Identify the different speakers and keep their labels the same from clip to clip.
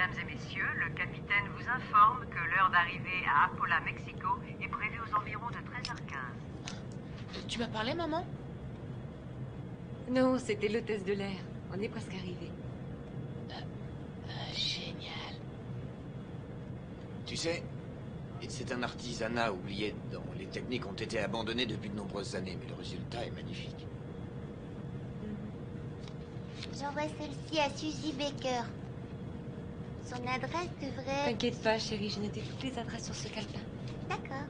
Speaker 1: Mesdames et messieurs, le capitaine vous informe que l'heure d'arrivée à Apola, Mexico est prévue aux environs de 13h15.
Speaker 2: Tu m'as parlé, maman?
Speaker 3: Non, c'était l'hôtesse de l'air. On est presque arrivé.
Speaker 2: Génial.
Speaker 4: Tu sais, c'est un artisanat oublié dont les techniques ont été abandonnées depuis de nombreuses années, mais le résultat est magnifique.
Speaker 5: J'envoie celle-ci à Suzy Baker. Son adresse devrait...
Speaker 3: T'inquiète pas, chérie, j'ai noté toutes les adresses sur ce calepin.
Speaker 5: D'accord.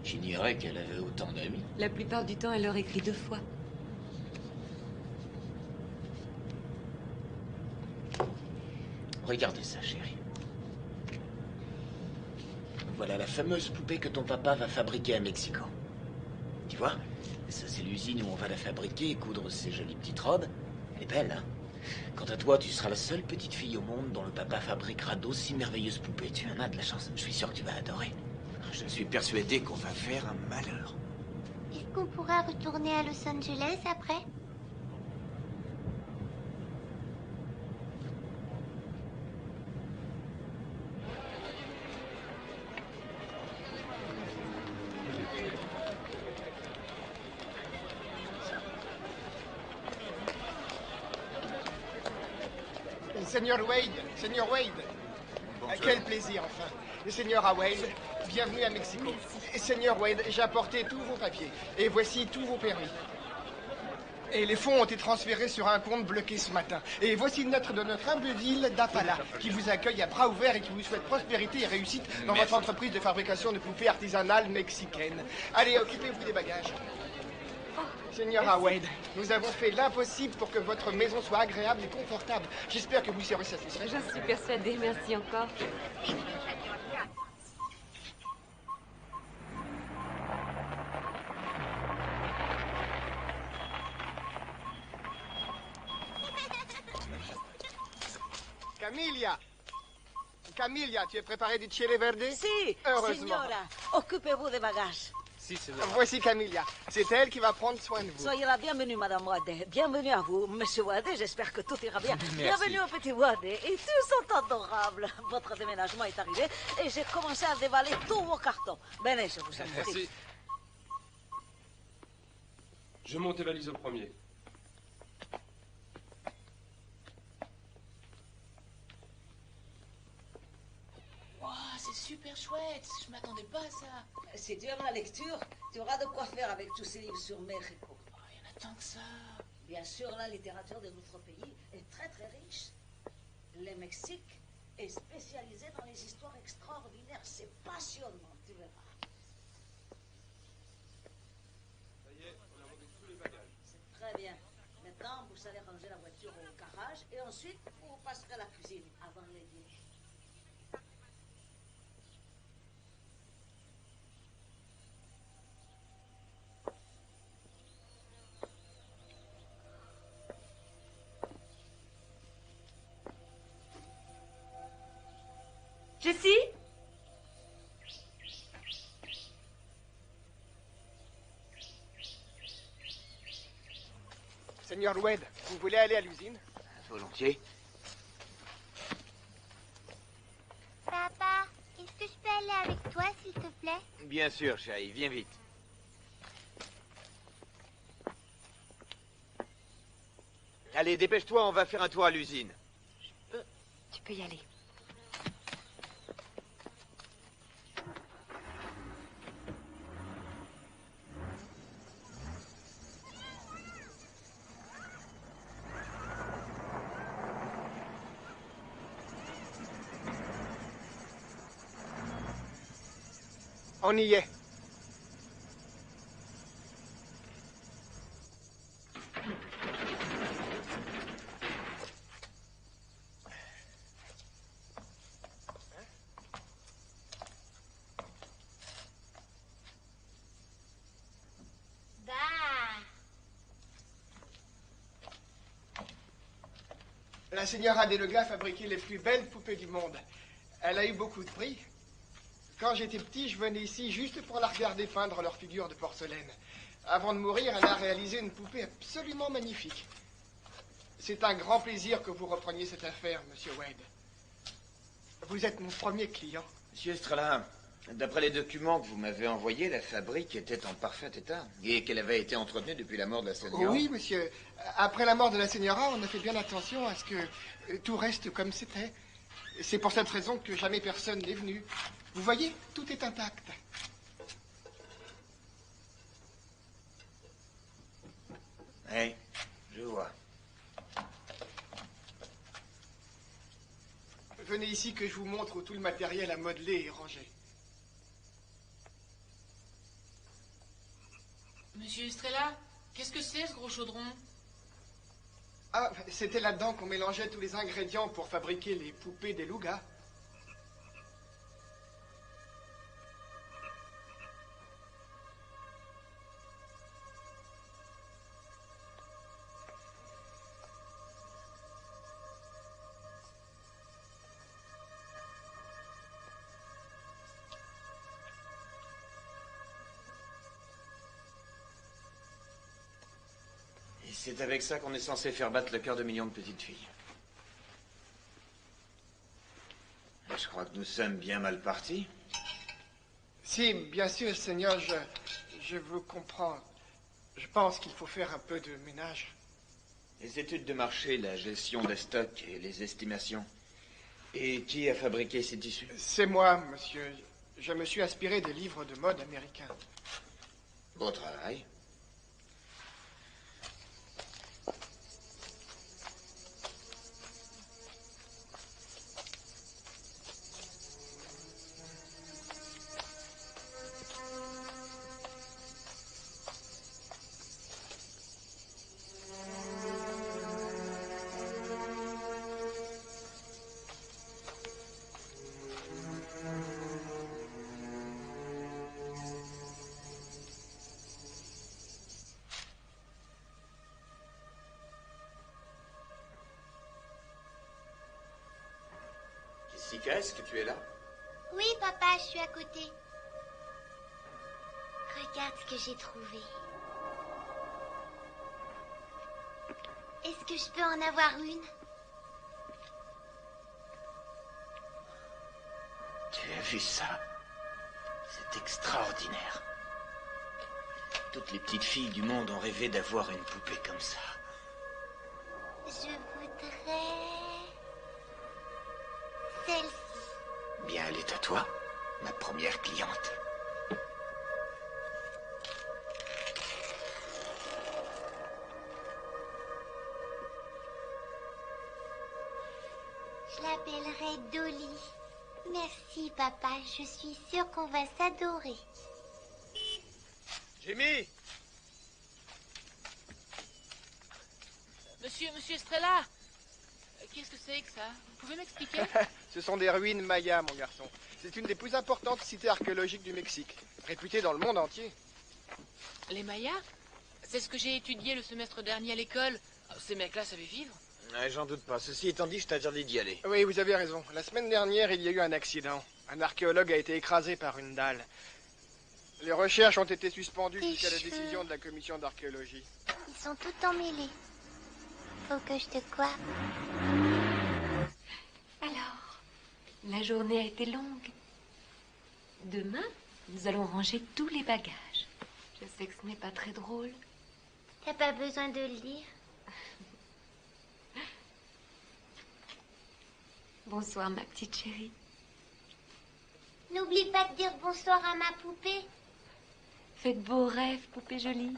Speaker 4: J'ignorais qu'elle avait autant d'amis.
Speaker 3: La plupart du temps, elle leur écrit 2 fois.
Speaker 4: Regardez ça, chérie. Voilà la fameuse poupée que ton papa va fabriquer à Mexico. Tu vois? Ça, c'est l'usine où on va la fabriquer et coudre ces jolies petites robes. Elle est belle, hein? Quant à toi, tu seras la seule petite fille au monde dont le papa fabriquera d'aussi merveilleuses poupées. Tu en as de la chance. Je suis sûr que tu vas adorer. Je suis persuadé qu'on va faire un malheur.
Speaker 5: Est-ce qu'on pourra retourner à Los Angeles après?
Speaker 6: Seigneur Wade, quel plaisir enfin. Seigneur Wade, bienvenue à Mexico. Seigneur Wade, j'ai apporté tous vos papiers et voici tous vos permis. Et les fonds ont été transférés sur un compte bloqué ce matin. Et voici une lettre de notre humble ville d'Apala qui vous accueille à bras ouverts et qui vous souhaite prospérité et réussite dans votre entreprise de fabrication de poupées artisanales mexicaines. Allez, occupez-vous des bagages. Seigneur Wade, nous avons fait l'impossible pour que votre maison soit agréable et confortable. J'espère que vous serez satisfait.
Speaker 3: J'en suis persuadée, merci encore.
Speaker 6: Camilla, tu es préparée du chile verde?
Speaker 7: Si,
Speaker 6: heureusement.
Speaker 7: signora, occupez-vous des bagages.
Speaker 6: Si, voici Camilla. C'est elle qui va prendre soin de vous.
Speaker 7: Soyez la bienvenue, Madame Wade. Bienvenue à vous, Monsieur Wade. J'espère que tout ira bien. Bienvenue au petit Wade. Et tous sont adorables. Votre déménagement est arrivé et j'ai commencé à dévaler tous vos cartons. Venez, je vous en prie.
Speaker 8: Merci. Je monte tes valises au premier.
Speaker 2: C'est super chouette. Je m'attendais pas à ça.
Speaker 7: Si tu aimes la lecture, tu auras de quoi faire avec tous ces livres sur Mexico.
Speaker 2: Oh, il y en a tant que ça.
Speaker 7: Bien sûr, la littérature de notre pays est très très riche. Le Mexique est spécialisé dans les histoires extraordinaires. C'est passionnant, tu verras.
Speaker 8: Ça y est, on a monté tous les bagages.
Speaker 7: C'est très bien. Maintenant, vous allez ranger la voiture au garage et ensuite, vous passerez à la cuisine avant le dîner.
Speaker 3: Jessie?
Speaker 6: Seigneur Wade, vous voulez aller à l'usine?
Speaker 4: Volontiers.
Speaker 5: Papa, est-ce que je peux aller avec toi, s'il te plaît?
Speaker 4: Bien sûr, chérie, viens vite. Allez, dépêche-toi, on va faire un tour à l'usine.
Speaker 3: Tu peux y aller.
Speaker 6: On y est.
Speaker 5: Bah.
Speaker 6: La señora Delega a fabriqué les plus belles poupées du monde. Elle a eu beaucoup de prix. Quand j'étais petit, je venais ici juste pour la regarder peindre leurs figures de porcelaine. Avant de mourir, elle a réalisé une poupée absolument magnifique. C'est un grand plaisir que vous repreniez cette affaire, Monsieur Wade. Vous êtes mon premier client.
Speaker 4: Monsieur Estrella, d'après les documents que vous m'avez envoyés, la fabrique était en parfait état et qu'elle avait été entretenue depuis la mort de la Señora.
Speaker 6: Oui, monsieur. Après la mort de la Señora, on a fait bien attention à ce que tout reste comme c'était. C'est pour cette raison que jamais personne n'est venu. Vous voyez, tout est intact.
Speaker 4: Oui, je vois.
Speaker 6: Venez ici que je vous montre où tout le matériel à modeler est rangé.
Speaker 2: Monsieur Estrella, qu'est-ce que c'est ce gros chaudron?
Speaker 6: Ah, c'était là-dedans qu'on mélangeait tous les ingrédients pour fabriquer les poupées des Lugas.
Speaker 4: C'est avec ça qu'on est censé faire battre le cœur de millions de petites filles. Et je crois que nous sommes bien mal partis.
Speaker 6: Si, bien sûr, Seigneur, je vous comprends. Je pense qu'il faut faire un peu de ménage.
Speaker 4: Les études de marché, la gestion des stocks et les estimations. Et qui a fabriqué ces tissus?
Speaker 6: C'est moi, monsieur. Je me suis inspiré des livres de mode américains.
Speaker 4: Beau travail. Jessica, est-ce que tu es là?
Speaker 5: Oui, papa, je suis à côté. Regarde ce que j'ai trouvé. Est-ce que je peux en avoir une?
Speaker 4: Tu as vu ça? C'est extraordinaire. Toutes les petites filles du monde ont rêvé d'avoir une poupée comme ça.
Speaker 5: Je voudrais... celle-ci.
Speaker 4: Bien, elle est à toi, ma première cliente.
Speaker 5: Je l'appellerai Dolly. Merci, papa. Je suis sûre qu'on va s'adorer.
Speaker 6: Jimmy!
Speaker 2: Monsieur Estrella, qu'est-ce que c'est que ça? Vous pouvez m'expliquer?
Speaker 6: Ce sont des ruines mayas, mon garçon. C'est une des plus importantes cités archéologiques du Mexique, réputée dans le monde entier.
Speaker 2: Les Mayas? C'est ce que j'ai étudié le semestre dernier à l'école. Ces mecs-là savaient vivre?
Speaker 4: Ouais, j'en doute pas. Ceci étant dit, je t'interdis d'y aller.
Speaker 6: Oui, vous avez raison. La semaine dernière, il y a eu un accident. Un archéologue a été écrasé par une dalle. Les recherches ont été suspendues
Speaker 5: Tes
Speaker 6: jusqu'à la
Speaker 5: cheveux.
Speaker 6: décision de la commission d'archéologie.
Speaker 5: Ils sont tout emmêlés. Faut que je te coiffe.
Speaker 3: Alors, la journée a été longue. Demain, nous allons ranger tous les bagages. Je sais que ce n'est pas très drôle.
Speaker 5: T'as pas besoin de le dire.
Speaker 3: Bonsoir, ma petite chérie.
Speaker 5: N'oublie pas de dire bonsoir à ma poupée.
Speaker 3: Faites beaux rêves, poupée jolie.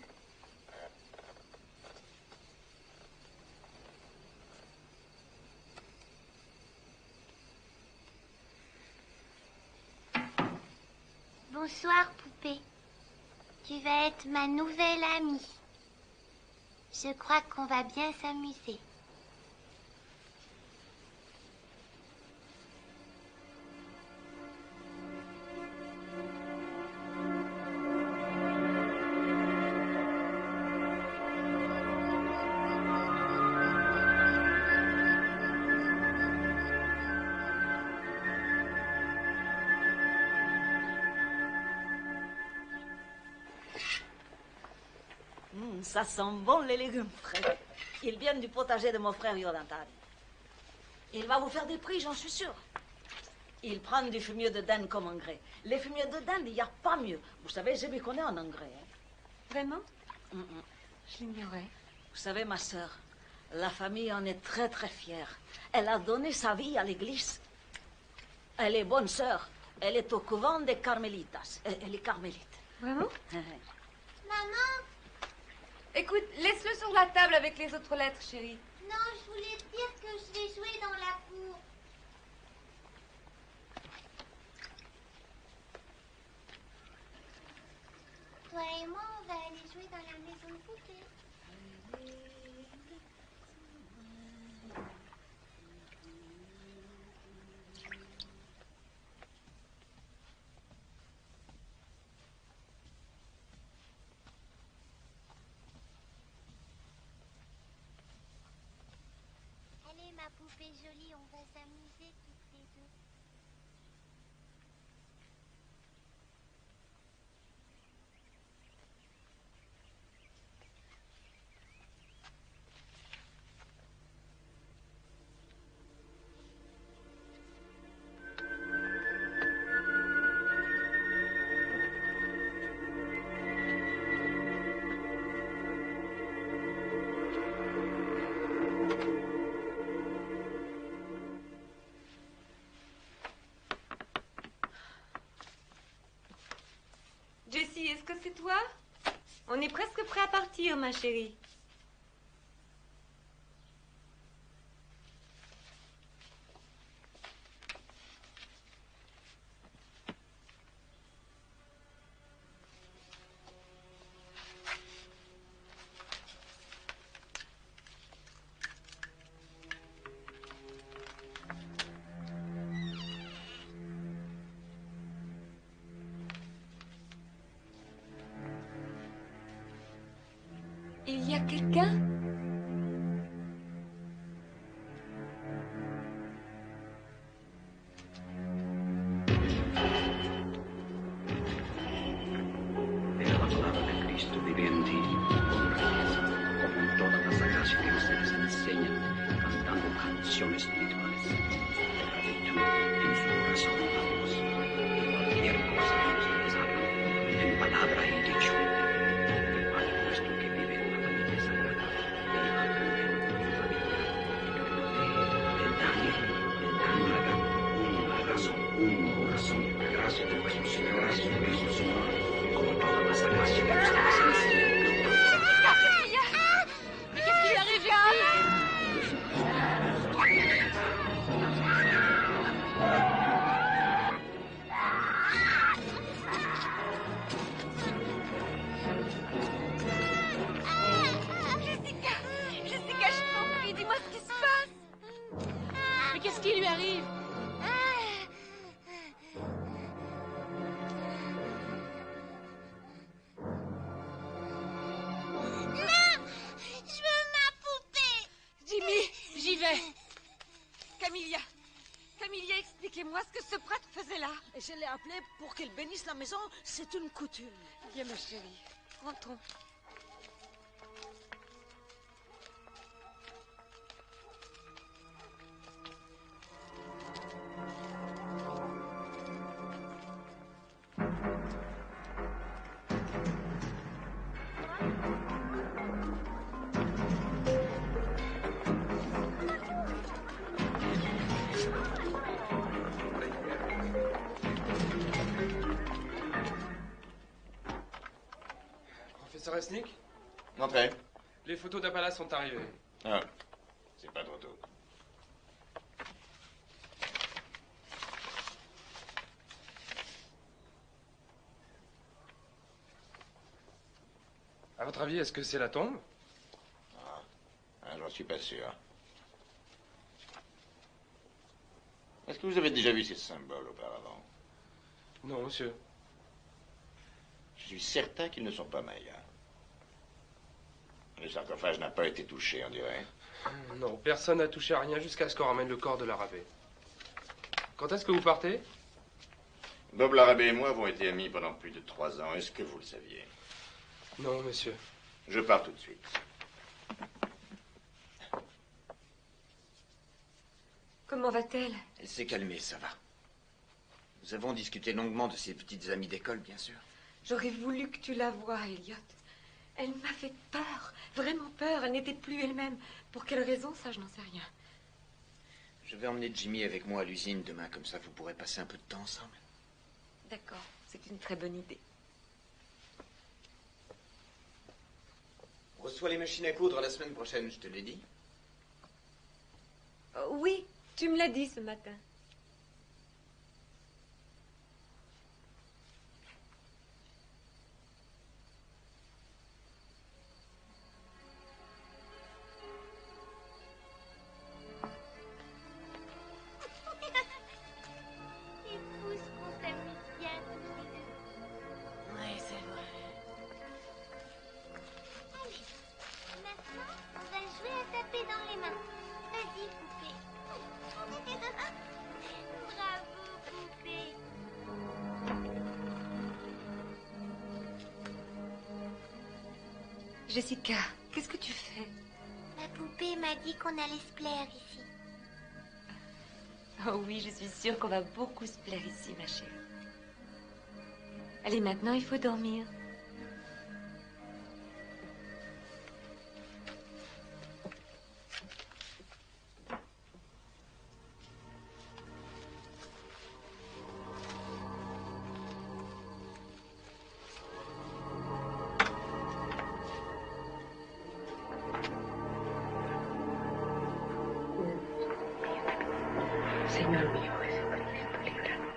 Speaker 5: Bonsoir, poupée. Tu vas être ma nouvelle amie. Je crois qu'on va bien s'amuser.
Speaker 7: Ça sent bon les légumes frais. Ils viennent du potager de mon frère Yodantari. Il va vous faire des prix, j'en suis sûre. Ils prennent du fumier de dinde comme engrais. Les fumiers de dinde, il n'y a pas mieux. Vous savez, je m'y connais en engrais. Hein.
Speaker 3: Vraiment? Je l'ignorais.
Speaker 7: Vous savez, ma sœur, la famille en est très très fière. Elle a donné sa vie à l'église. Elle est bonne sœur. Elle est au couvent des Carmélitas. Elle est carmélite.
Speaker 3: Vraiment?
Speaker 5: Maman,
Speaker 3: Écoute, laisse-le sur la table avec les autres lettres, chérie.
Speaker 5: non, je voulais te dire que je vais jouer dans la cour. Toi et moi, on va aller jouer dans la maison de poupée. Allez, ma poupée jolie, on va s'amuser toutes les deux.
Speaker 3: Jessie, est-ce que c'est toi? On est presque prêt à partir, ma chérie. Il y a quelqu'un?
Speaker 9: Era la palabra de Cristo vive en ti, con riqueza, como en todas las sagradas que ustedes enseñan, cantando canciones espirituales, de gratitud en su corazón a Dios, y cualquier cosa que ustedes hagan, en palabra y dicho, el Padre nuestro que vive en la familia sagrada, viva también en su familia, de Daniel, de Daniel, una razón, un corazón, gracias de nuestro Señor, gracias de nuestro Señor, como todas las sagradas que ustedes enseñan.
Speaker 2: Mais qu'est-ce qui lui arrive, Jessie?
Speaker 3: Jessica, je t'en prie, dis-moi ce qui se passe.
Speaker 2: Mais qu'est-ce qui lui arrive?
Speaker 5: Je veux ma poupée.
Speaker 3: Jimmy,
Speaker 2: J'y vais.
Speaker 3: Camilla, expliquez-moi ce que ce prêtre faisait là.
Speaker 7: Et je l'ai appelé pour qu'il bénisse la maison. C'est une coutume.
Speaker 3: Viens, ma chérie, rentrons.
Speaker 8: Professeur Esnick,
Speaker 4: Entrez.
Speaker 8: les photos d'Apala sont arrivées.
Speaker 4: Ah, c'est pas trop tôt.
Speaker 8: À votre avis, est-ce que c'est la tombe?
Speaker 4: J'en suis pas sûr. Est-ce que vous avez déjà vu ces symboles auparavant?
Speaker 8: Non, monsieur.
Speaker 4: Je suis certain qu'ils ne sont pas mayas. Le sarcophage n'a pas été touché, on dirait.
Speaker 8: Non, personne n'a touché à rien jusqu'à ce qu'on ramène le corps de l'arabé. Quand est-ce que vous partez?
Speaker 4: Bob Larabé et moi avons été amis pendant plus de 3 ans. Est-ce que vous le saviez?
Speaker 8: Non, monsieur.
Speaker 4: Je pars tout de suite.
Speaker 3: Comment va-t-elle?
Speaker 4: Elle s'est calmée, ça va. Nous avons discuté longuement de ses petites amies d'école, bien sûr.
Speaker 3: J'aurais voulu que tu la voies, Elliot. Elle m'a fait peur, vraiment peur. Elle n'était plus elle-même. Pour quelle raison, ça, je n'en sais rien.
Speaker 4: Je vais emmener Jimmy avec moi à l'usine demain, comme ça vous pourrez passer un peu de temps ensemble.
Speaker 3: D'accord, c'est une très bonne idée.
Speaker 4: On reçoit les machines à coudre la semaine prochaine, je te l'ai dit.
Speaker 3: Oui, tu me l'as dit ce matin. Jessica, qu'est-ce que tu fais?
Speaker 5: La poupée m'a dit qu'on allait se plaire ici.
Speaker 3: Oh oui, je suis sûre qu'on va beaucoup se plaire ici, ma chérie. Allez, maintenant, il faut dormir.
Speaker 10: Señor mío, Jesucristo, líbranos.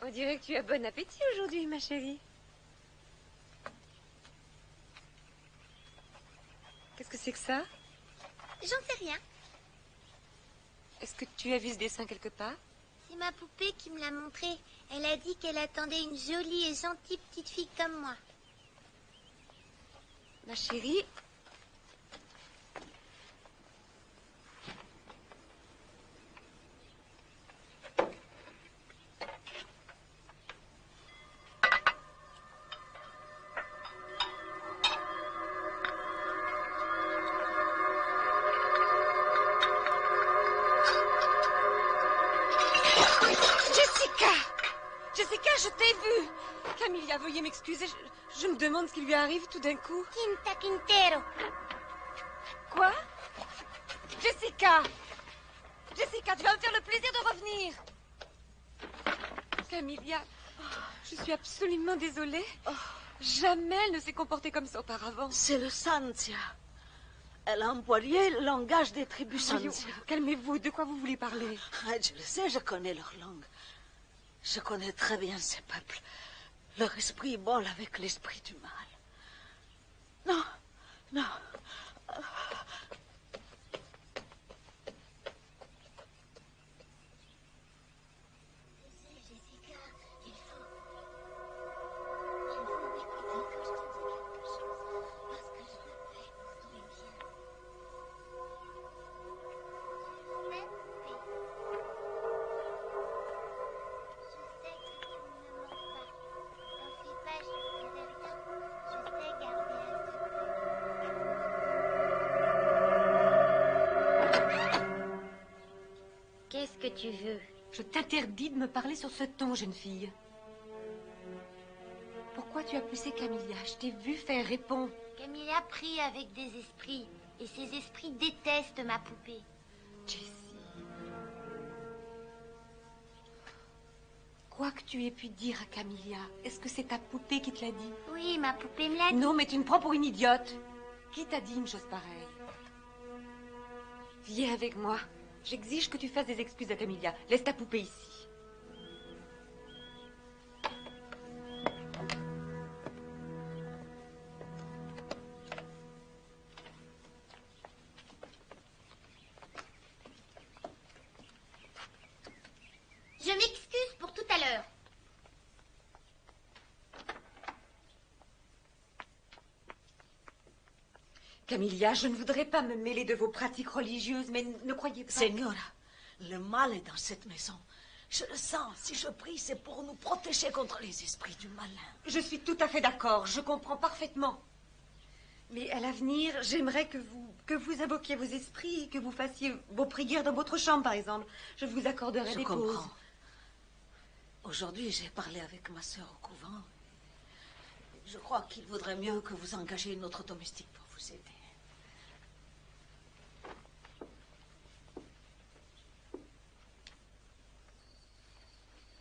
Speaker 3: On dirait que tu as bon appétit aujourd'hui, ma chérie. Qu'est-ce que c'est que ça?
Speaker 5: J'en sais rien.
Speaker 3: Est-ce que tu as vu ce dessin quelque part?
Speaker 5: C'est ma poupée qui me l'a montré. Elle a dit qu'elle attendait une jolie et gentille petite fille comme moi.
Speaker 3: Ma chérie... Je t'ai vu. Camilla, veuillez m'excuser. Je me demande ce qui lui arrive tout d'un coup.
Speaker 5: Quinta Quintero.
Speaker 3: Quoi? Jessica! Jessica, tu vas me faire le plaisir de revenir. Camilla, je suis absolument désolée. Jamais elle ne s'est comportée comme ça auparavant.
Speaker 7: C'est le Santia. Elle a employé le langage des tribus
Speaker 3: Voyons,
Speaker 7: Santia.
Speaker 3: calmez-vous, de quoi vous voulez parler?
Speaker 7: Je le sais, je connais leur langue. Je connais très bien ces peuples. Leur esprit vole avec l'esprit du mal. Non, non.
Speaker 5: Qu'est-ce que tu veux?
Speaker 3: Je t'interdis de me parler sur ce ton, jeune fille. Pourquoi tu as poussé Camilla? Je t'ai vu faire répondre.
Speaker 5: Camilla prie avec des esprits. Et ces esprits détestent ma poupée.
Speaker 3: Jessie. Quoi que tu aies pu dire à Camilla, est-ce que c'est ta poupée qui te l'a dit?
Speaker 5: Oui, ma poupée me l'a dit.
Speaker 3: Non, mais tu me prends pour une idiote. Qui t'a dit une chose pareille? Viens avec moi. J'exige que tu fasses des excuses à Camilla. Laisse ta poupée ici.
Speaker 5: Je m'excuse pour tout à l'heure.
Speaker 3: Camilla, je ne voudrais pas me mêler de vos pratiques religieuses, mais ne croyez pas...
Speaker 7: Señora, le mal est dans cette maison. Je le sens. Si je prie, c'est pour nous protéger contre les esprits du malin.
Speaker 3: Je suis tout à fait d'accord. Je comprends parfaitement. Mais à l'avenir, j'aimerais que vous invoquiez vos esprits, que vous fassiez vos prières dans votre chambre, par exemple. Je vous accorderai des pauses.
Speaker 7: Je comprends. Aujourd'hui, j'ai parlé avec ma sœur au couvent. Je crois qu'il vaudrait mieux que vous engagiez une autre domestique pour vous aider.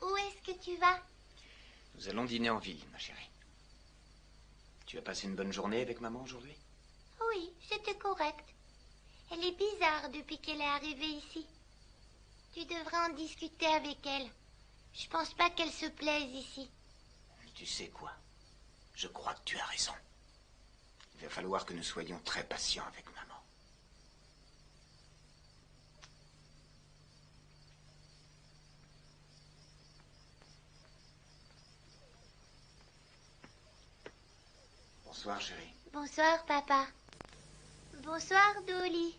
Speaker 5: Où est-ce que tu vas?
Speaker 4: Nous allons dîner en ville, ma chérie. Tu as passé une bonne journée avec maman aujourd'hui?
Speaker 5: Oui, c'était correct. Elle est bizarre depuis qu'elle est arrivée ici. Tu devrais en discuter avec elle. Je pense pas qu'elle se plaise ici.
Speaker 4: Tu sais quoi? Je crois que tu as raison. Il va falloir que nous soyons très patients avec maman. Bonsoir, chérie.
Speaker 5: Bonsoir, papa. Bonsoir, Dolly.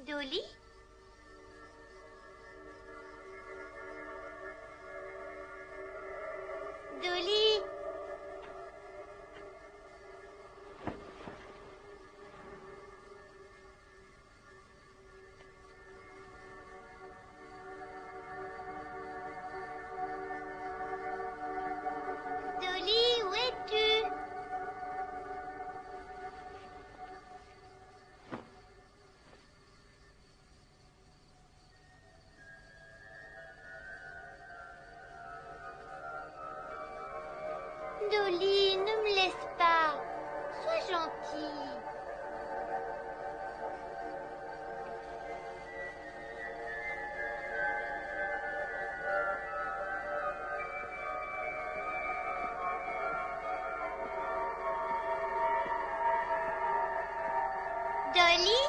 Speaker 5: Dolly? Dolly? Dolly, où es-tu? Dolly, ne me laisse pas. Sois gentille. Dolly?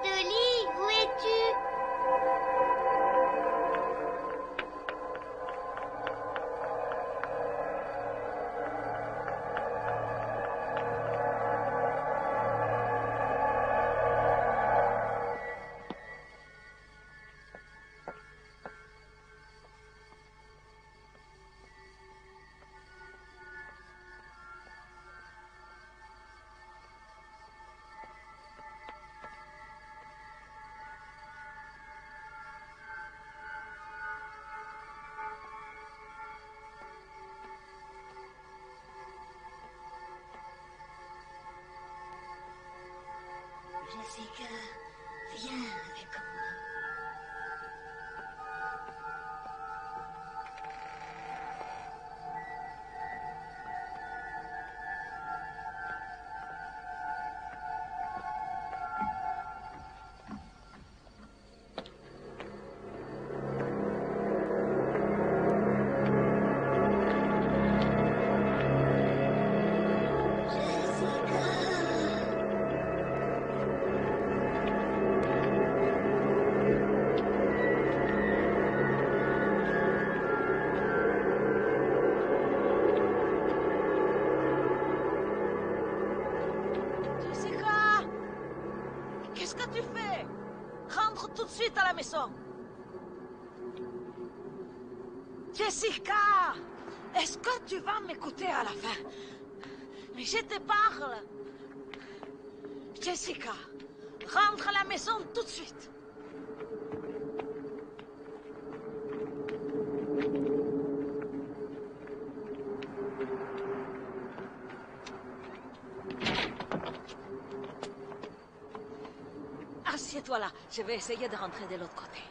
Speaker 5: Dolly, où es-tu?
Speaker 7: Jessica, viens avec moi. Qu'est-ce que tu fais? Rentre tout de suite à la maison. Jessica, est-ce que tu vas m'écouter à la fin? Mais je te parle. Jessica, rentre à la maison tout de suite. Assieds-toi là, je vais essayer de rentrer de l'autre côté.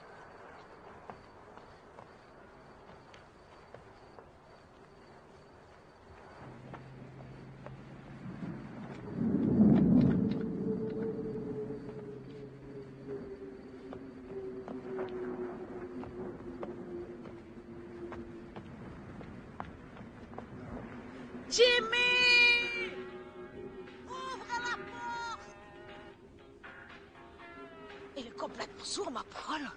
Speaker 7: Jimmy! Ouvre la porte! Il est complètement sourd, ma parole.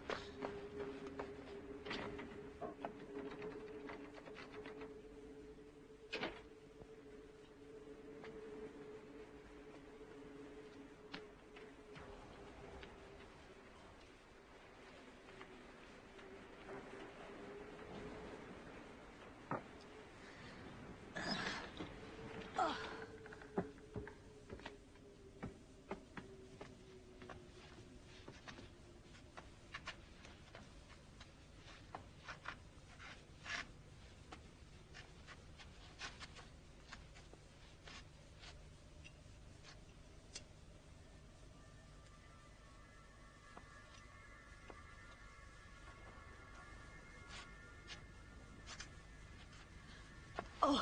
Speaker 7: Oh.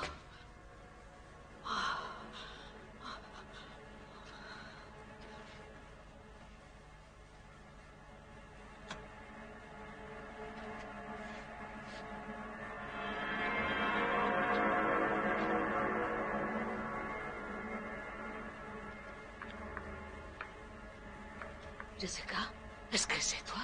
Speaker 7: Jessica, est-ce que c'est toi?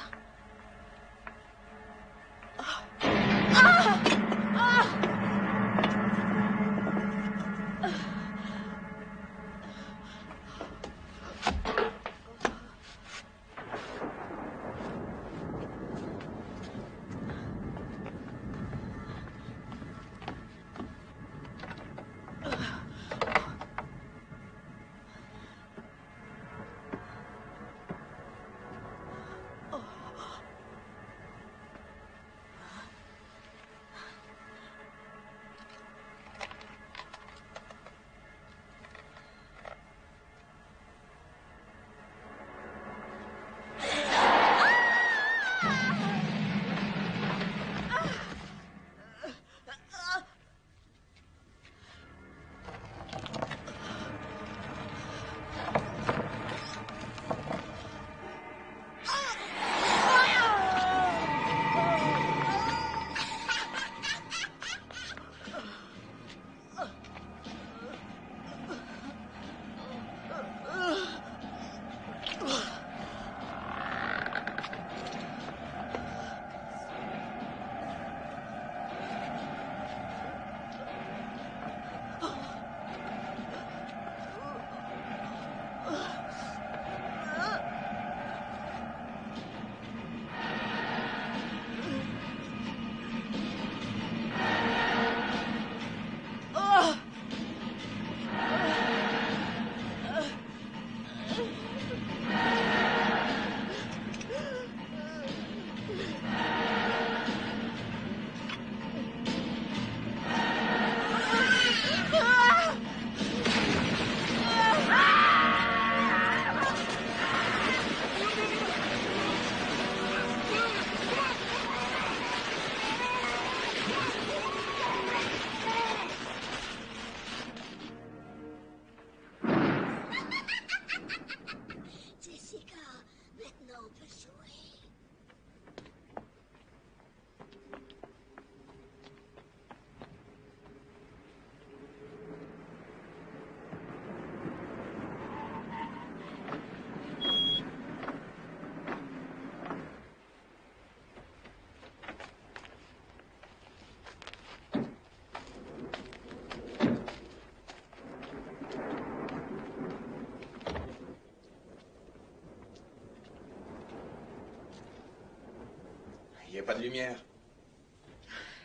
Speaker 4: Il n'y a pas de lumière.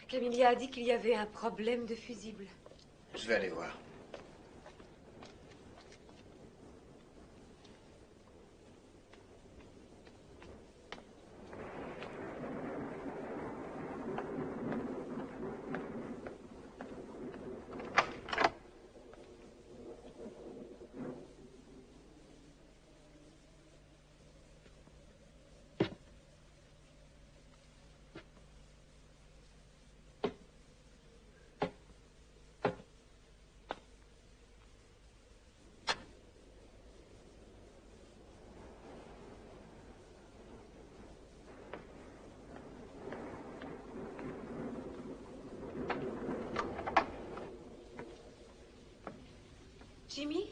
Speaker 3: Camilla a dit qu'il y avait un problème de fusible.
Speaker 4: Je vais aller voir.
Speaker 3: Jimmy?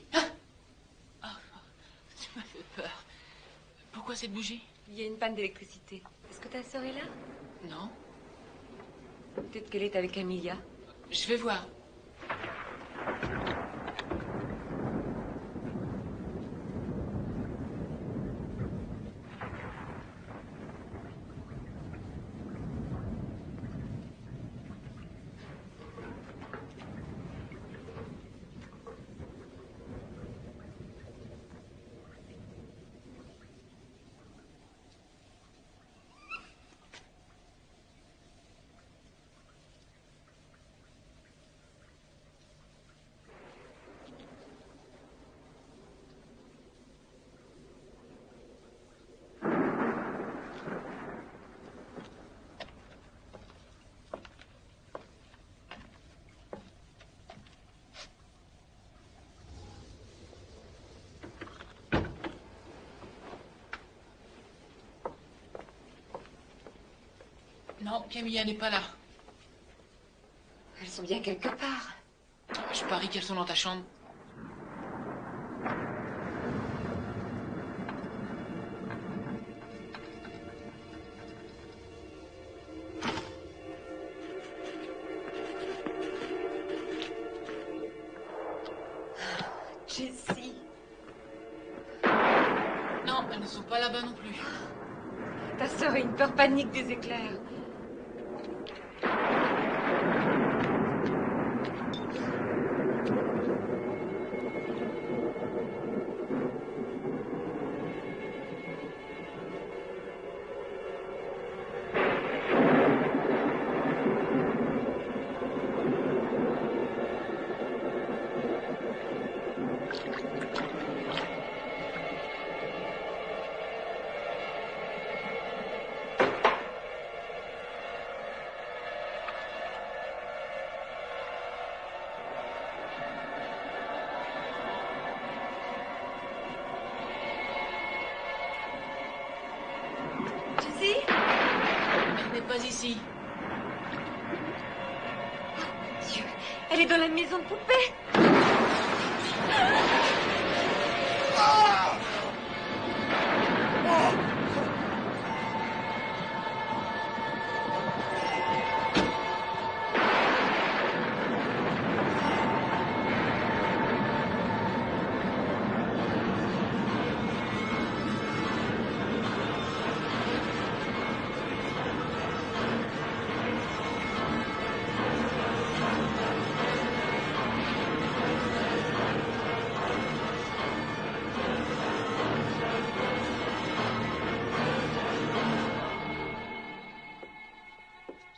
Speaker 2: Tu m'as fait peur. Pourquoi cette bougie?
Speaker 3: Il y a une panne d'électricité. Est-ce que ta sœur est là?
Speaker 2: Non.
Speaker 3: Peut-être qu'elle est avec Camilla.
Speaker 2: Je vais voir. Non, Camilla n'est pas là.
Speaker 3: Elles sont bien quelque part.
Speaker 2: Je parie qu'elles sont dans ta chambre.
Speaker 3: Jessie.
Speaker 2: Non, elles ne sont pas là-bas non plus.
Speaker 3: Ta sœur a une peur panique des éclairs.
Speaker 2: Elle n'est pas ici.
Speaker 3: Dieu, elle est dans la maison de poupée.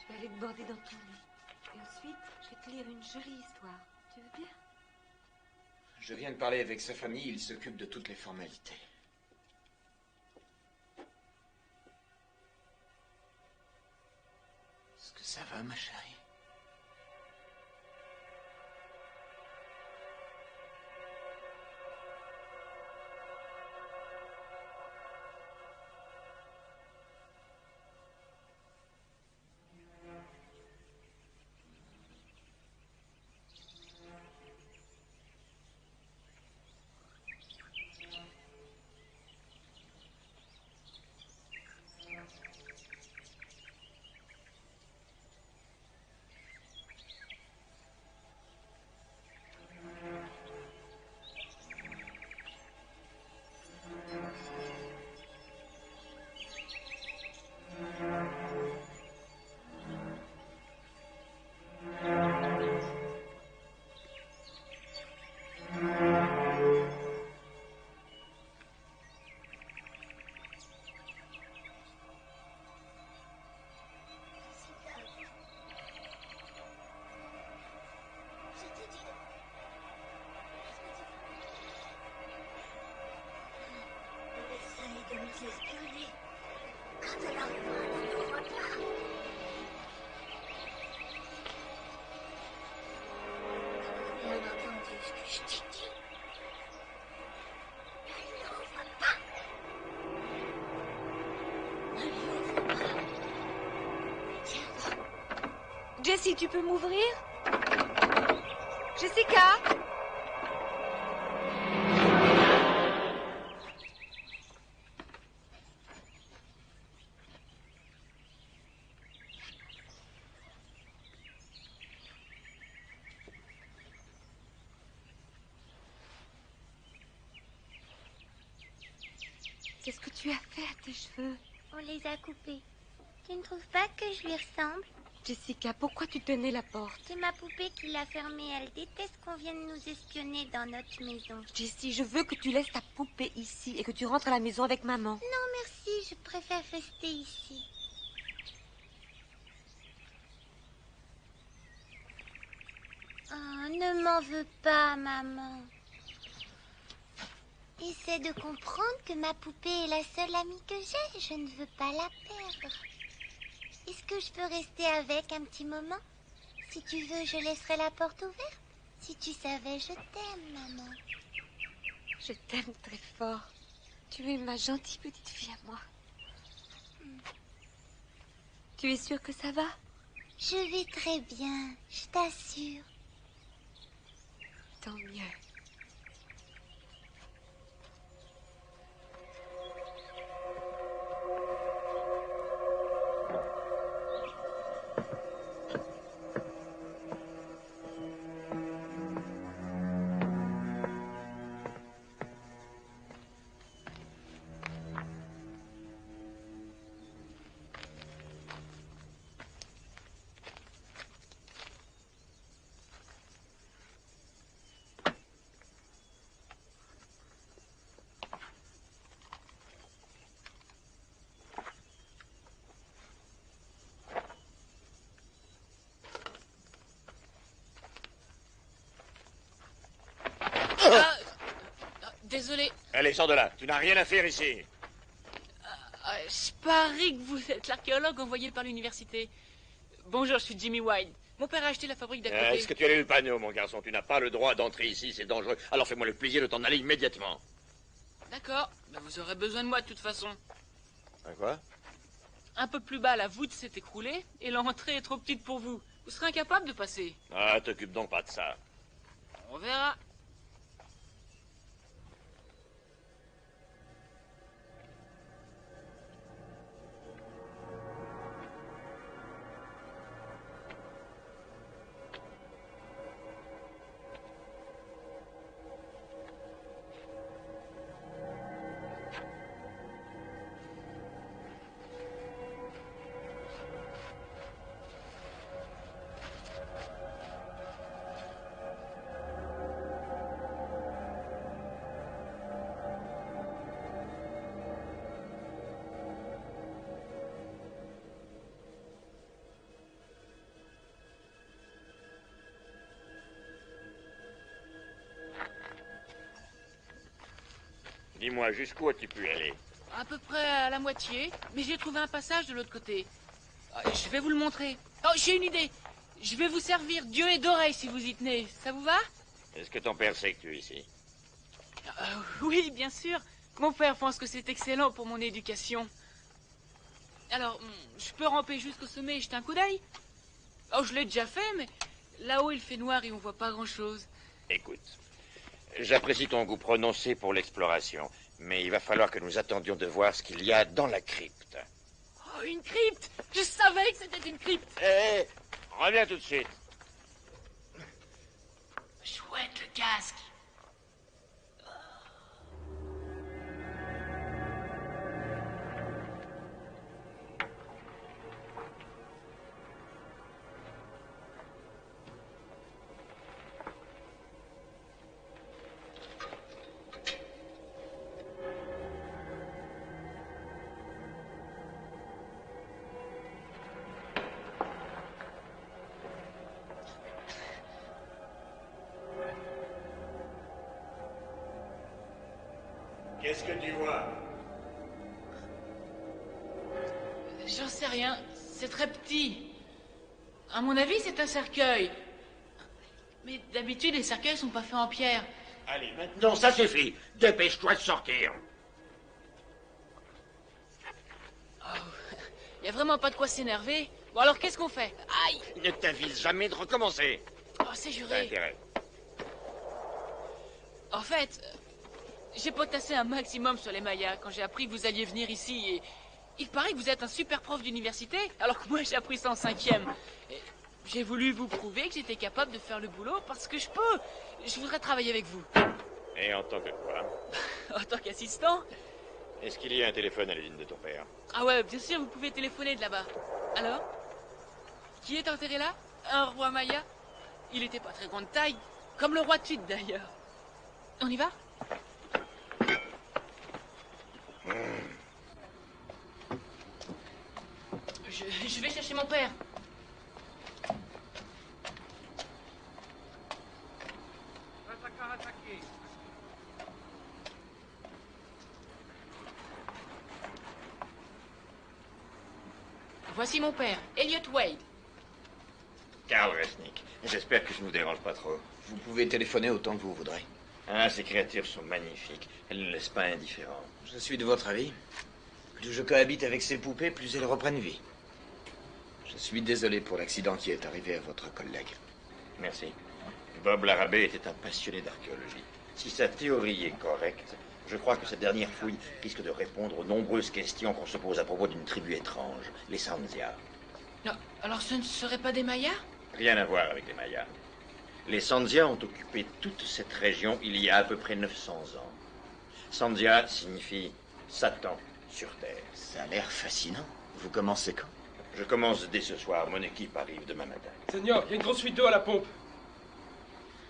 Speaker 3: Je vais aller te border dans ton lit. Et ensuite, je vais te lire une jolie histoire. Tu veux bien?
Speaker 4: Je viens de parler avec sa famille, il s'occupe de toutes les formalités. Est-ce que ça va, ma chérie?
Speaker 3: Jessie, tu peux m'ouvrir? Jessica? Qu'est-ce que tu as fait à tes cheveux?
Speaker 5: On les a coupés. Tu ne trouves pas que je lui ressemble?
Speaker 3: Jessica, pourquoi tu tenais la porte?
Speaker 5: C'est ma poupée qui l'a fermée. Elle déteste qu'on vienne nous espionner dans notre maison.
Speaker 3: Jessie, je veux que tu laisses ta poupée ici et que tu rentres à la maison avec maman.
Speaker 5: Non, merci. Je préfère rester ici. Oh, ne m'en veux pas, maman. Essaie de comprendre que ma poupée est la seule amie que j'ai. Je ne veux pas la perdre. Est-ce que je peux rester avec un petit moment? Si tu veux, je laisserai la porte ouverte. Si tu savais, je t'aime, maman.
Speaker 3: Je t'aime très fort. Tu es ma gentille petite fille à moi. Tu es sûre que ça va?
Speaker 5: Je vais très bien, je t'assure.
Speaker 3: Tant mieux.
Speaker 2: Désolé.
Speaker 11: Allez, sors de là. Tu n'as rien à faire ici.
Speaker 2: Je parie que vous êtes l'archéologue envoyé par l'université. Bonjour, je suis Jimmy White. Mon père a acheté la fabrique d'à côté.
Speaker 11: Est-ce que tu as lu le panneau, mon garçon? Tu n'as pas le droit d'entrer ici, c'est dangereux. Alors fais-moi le plaisir de t'en aller immédiatement.
Speaker 2: D'accord. Ben, vous aurez besoin de moi de toute façon.
Speaker 11: Quoi?
Speaker 2: Un peu plus bas, la voûte s'est écroulée et l'entrée est trop petite pour vous. Vous serez incapable de passer.
Speaker 11: Ah, t'occupe donc pas de ça.
Speaker 2: On verra.
Speaker 11: Dis-moi, jusqu'où as-tu pu aller?
Speaker 2: À peu près à la moitié, mais j'ai trouvé un passage de l'autre côté. Je vais vous le montrer. Oh, j'ai une idée. Je vais vous servir d'yeux et d'oreilles si vous y tenez. Ça vous va?
Speaker 11: Est-ce que ton père sait que tu es ici?
Speaker 2: Oui, bien sûr. Mon père pense que c'est excellent pour mon éducation. Alors, je peux ramper jusqu'au sommet et jeter un coup d'œil? Oh, je l'ai déjà fait, mais là-haut il fait noir et on voit pas grand-chose.
Speaker 11: Écoute, j'apprécie ton goût prononcé pour l'exploration, mais il va falloir que nous attendions de voir ce qu'il y a dans la crypte.
Speaker 2: Oh, une crypte! Je savais que c'était une crypte!
Speaker 11: Hé, reviens tout de suite.
Speaker 2: Chouette, le casque!
Speaker 11: Qu'est-ce que tu vois?
Speaker 2: J'en sais rien. C'est très petit. À mon avis, c'est un cercueil. Mais d'habitude, les cercueils sont pas faits en pierre.
Speaker 11: Allez, maintenant, ça suffit. Dépêche-toi de sortir.
Speaker 2: Oh, Y a vraiment pas de quoi s'énerver. Bon, alors qu'est-ce qu'on fait? Aïe!
Speaker 11: Ne t'avise jamais de recommencer.
Speaker 2: Oh, c'est
Speaker 11: T'as
Speaker 2: juré.
Speaker 11: intérêt.
Speaker 2: En fait, j'ai potassé un maximum sur les Mayas quand j'ai appris que vous alliez venir ici et... Il paraît que vous êtes un super prof d'université, alors que moi j'ai appris ça en 5e. Et j'ai voulu vous prouver que j'étais capable de faire le boulot parce que je peux. Je voudrais travailler avec vous.
Speaker 11: Et en tant que quoi?
Speaker 2: En tant qu'assistant?
Speaker 11: Est-ce qu'il y a un téléphone à l'usine de ton père?
Speaker 2: Ah ouais, bien sûr, vous pouvez téléphoner de là-bas. Alors? Qui est enterré là? Un roi Maya? Il était pas très grande taille, comme le roi Tut d'ailleurs. On y va? Je vais chercher mon père. Voici mon père, Elliot Wade.
Speaker 11: Carl Resnick. J'espère que je ne vous dérange pas trop.
Speaker 4: Vous pouvez téléphoner autant que vous voudrez.
Speaker 11: Ah, ces créatures sont magnifiques. Elles ne laissent pas indifférent.
Speaker 4: Je suis de votre avis. Plus je cohabite avec ces poupées, plus elles reprennent vie. Je suis désolé pour l'accident qui est arrivé à votre collègue.
Speaker 11: Merci. Bob Larrabee était un passionné d'archéologie. Si sa théorie est correcte, je crois que cette dernière fouille risque de répondre aux nombreuses questions qu'on se pose à propos d'une tribu étrange, les Sandia.
Speaker 2: Non, alors ce ne seraient pas des Mayas?
Speaker 11: Rien à voir avec les Mayas. Les Sandia ont occupé toute cette région il y a à peu près 900 ans. Sandia signifie Satan sur Terre.
Speaker 4: Ça a l'air fascinant. Vous commencez quand?
Speaker 11: Je commence dès ce soir. Mon équipe arrive demain matin.
Speaker 8: Seigneur, il y a une grosse fuite d'eau à la pompe.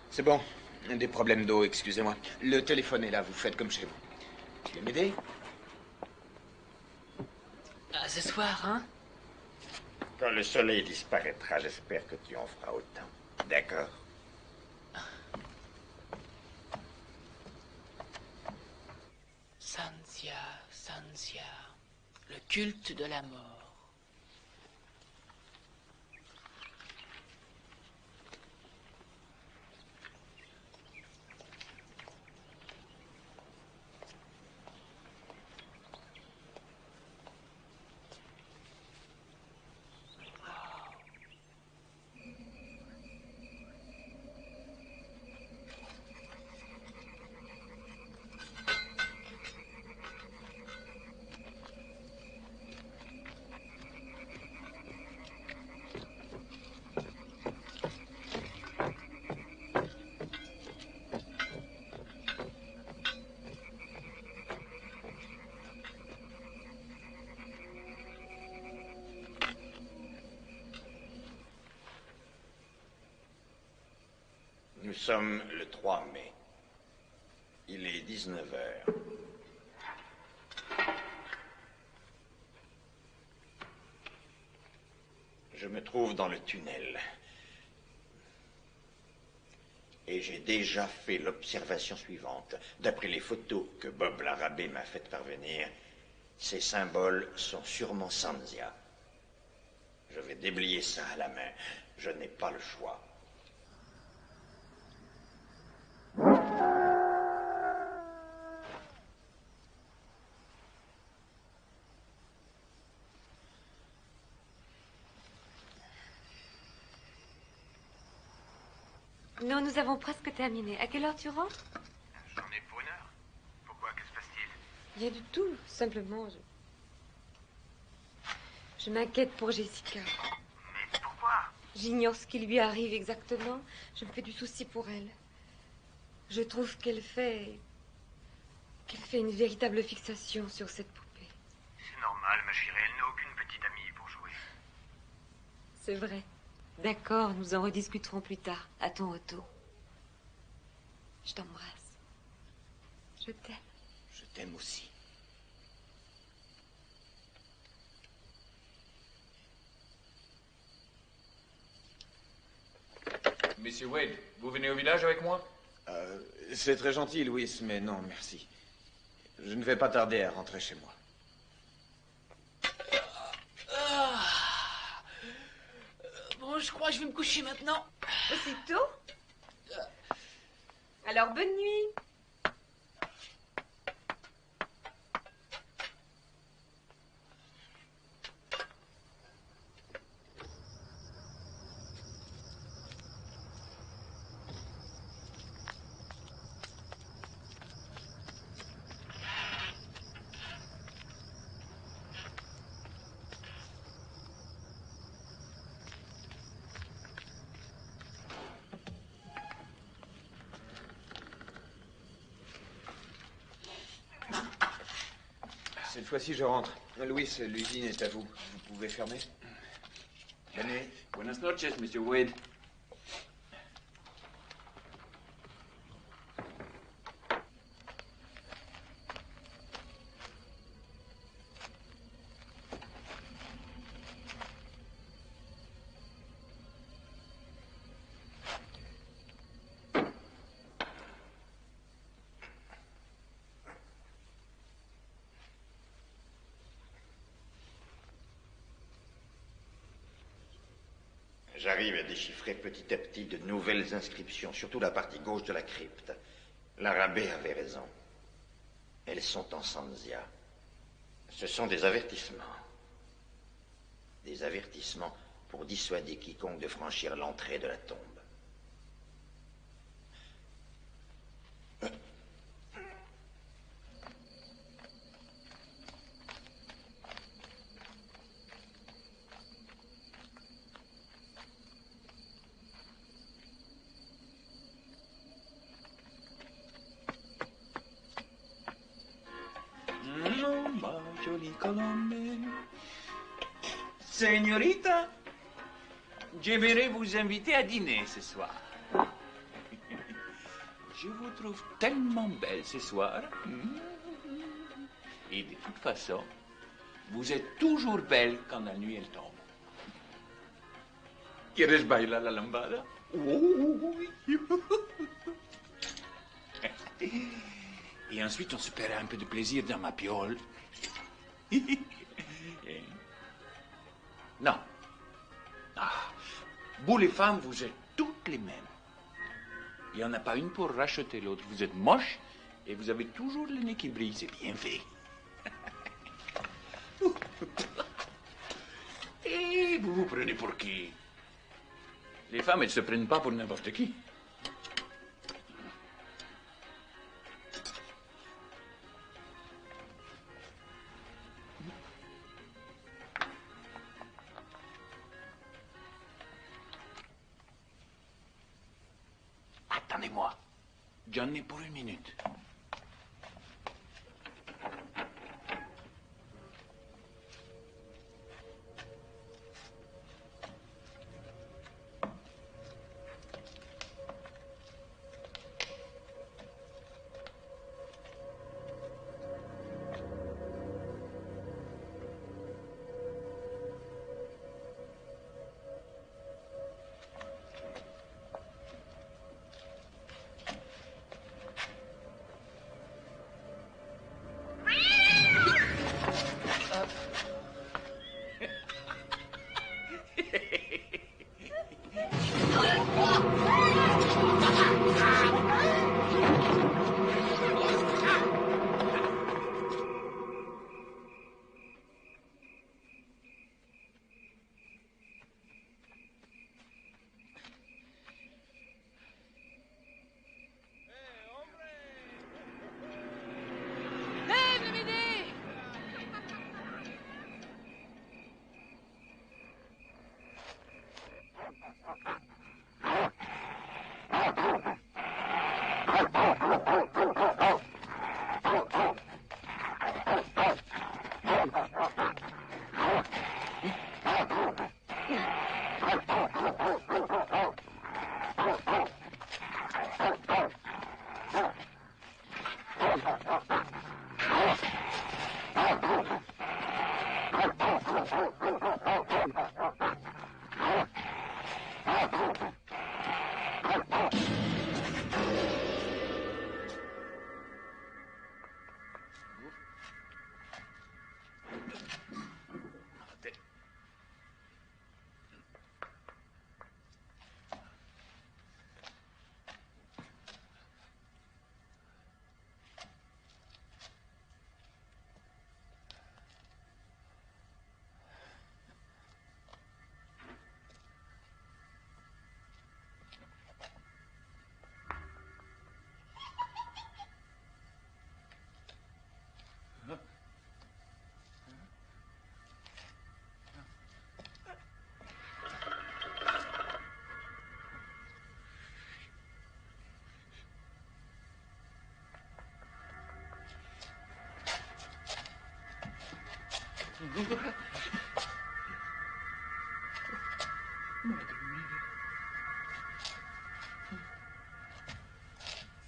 Speaker 4: C'est bon. Des problèmes d'eau, excusez-moi. Le téléphone est là, vous faites comme chez vous. Tu veux m'aider?
Speaker 2: Ah, ce soir, hein?
Speaker 11: Quand le soleil disparaîtra, j'espère que tu en feras autant. D'accord?
Speaker 2: Sanzia, Sanzia, le culte de la mort.
Speaker 11: Nous sommes le 3 mai. Il est 19 heures. Je me trouve dans le tunnel. Et j'ai déjà fait l'observation suivante. D'après les photos que Bob Larrabee m'a faites parvenir, ces symboles sont sûrement Sanzia. Je vais déblayer ça à la main. Je n'ai pas le choix.
Speaker 3: Non, nous avons presque terminé. À quelle heure tu rentres?
Speaker 6: J'en ai pour une heure. Pourquoi? Que se passe-t-il?
Speaker 3: Rien du tout. Simplement, je m'inquiète pour Jessica.
Speaker 6: Mais pourquoi?
Speaker 3: J'ignore ce qui lui arrive exactement. Je me fais du souci pour elle. Je trouve qu'elle fait une véritable fixation sur cette poupée.
Speaker 6: C'est normal, ma chérie. Elle n'a aucune petite amie pour jouer.
Speaker 3: C'est vrai. D'accord, nous en rediscuterons plus tard, à ton retour. Je t'embrasse. Je t'aime.
Speaker 4: Je t'aime aussi.
Speaker 12: Monsieur Wade, vous venez au village avec moi?
Speaker 4: C'est très gentil, Louis, mais non, merci. Je ne vais pas tarder à rentrer chez moi.
Speaker 2: Bon, je crois que je vais me coucher maintenant.
Speaker 3: Aussitôt? Alors, bonne nuit.
Speaker 13: fois-ci, je rentre. Louis, l'usine est à vous. Vous pouvez fermer?
Speaker 12: Bonne nuit. Buenas noches, Monsieur Wade.
Speaker 11: J'arrive à déchiffrer petit à petit de nouvelles inscriptions, surtout la partie gauche de la crypte. L'arabé avait raison. Elles sont en Sanzia. Ce sont des avertissements. Des avertissements pour dissuader quiconque de franchir l'entrée de la tombe.
Speaker 14: Ma jolie Colombe. Señorita, j'aimerais vous inviter à dîner ce soir. Je vous trouve tellement belle ce soir. Et de toute façon, vous êtes toujours belle quand la nuit elle tombe. ¿Quieres bailar la lambada? Et ensuite, on se paiera un peu de plaisir dans ma piole. Non. Ah, vous les femmes, vous êtes toutes les mêmes. Il n'y en a pas une pour racheter l'autre. Vous êtes moche et vous avez toujours le nez qui brille. C'est bien fait. Et vous vous prenez pour qui? Les femmes, elles se prennent pas pour n'importe qui. Attendez-moi. J'en ai pour 1 minute.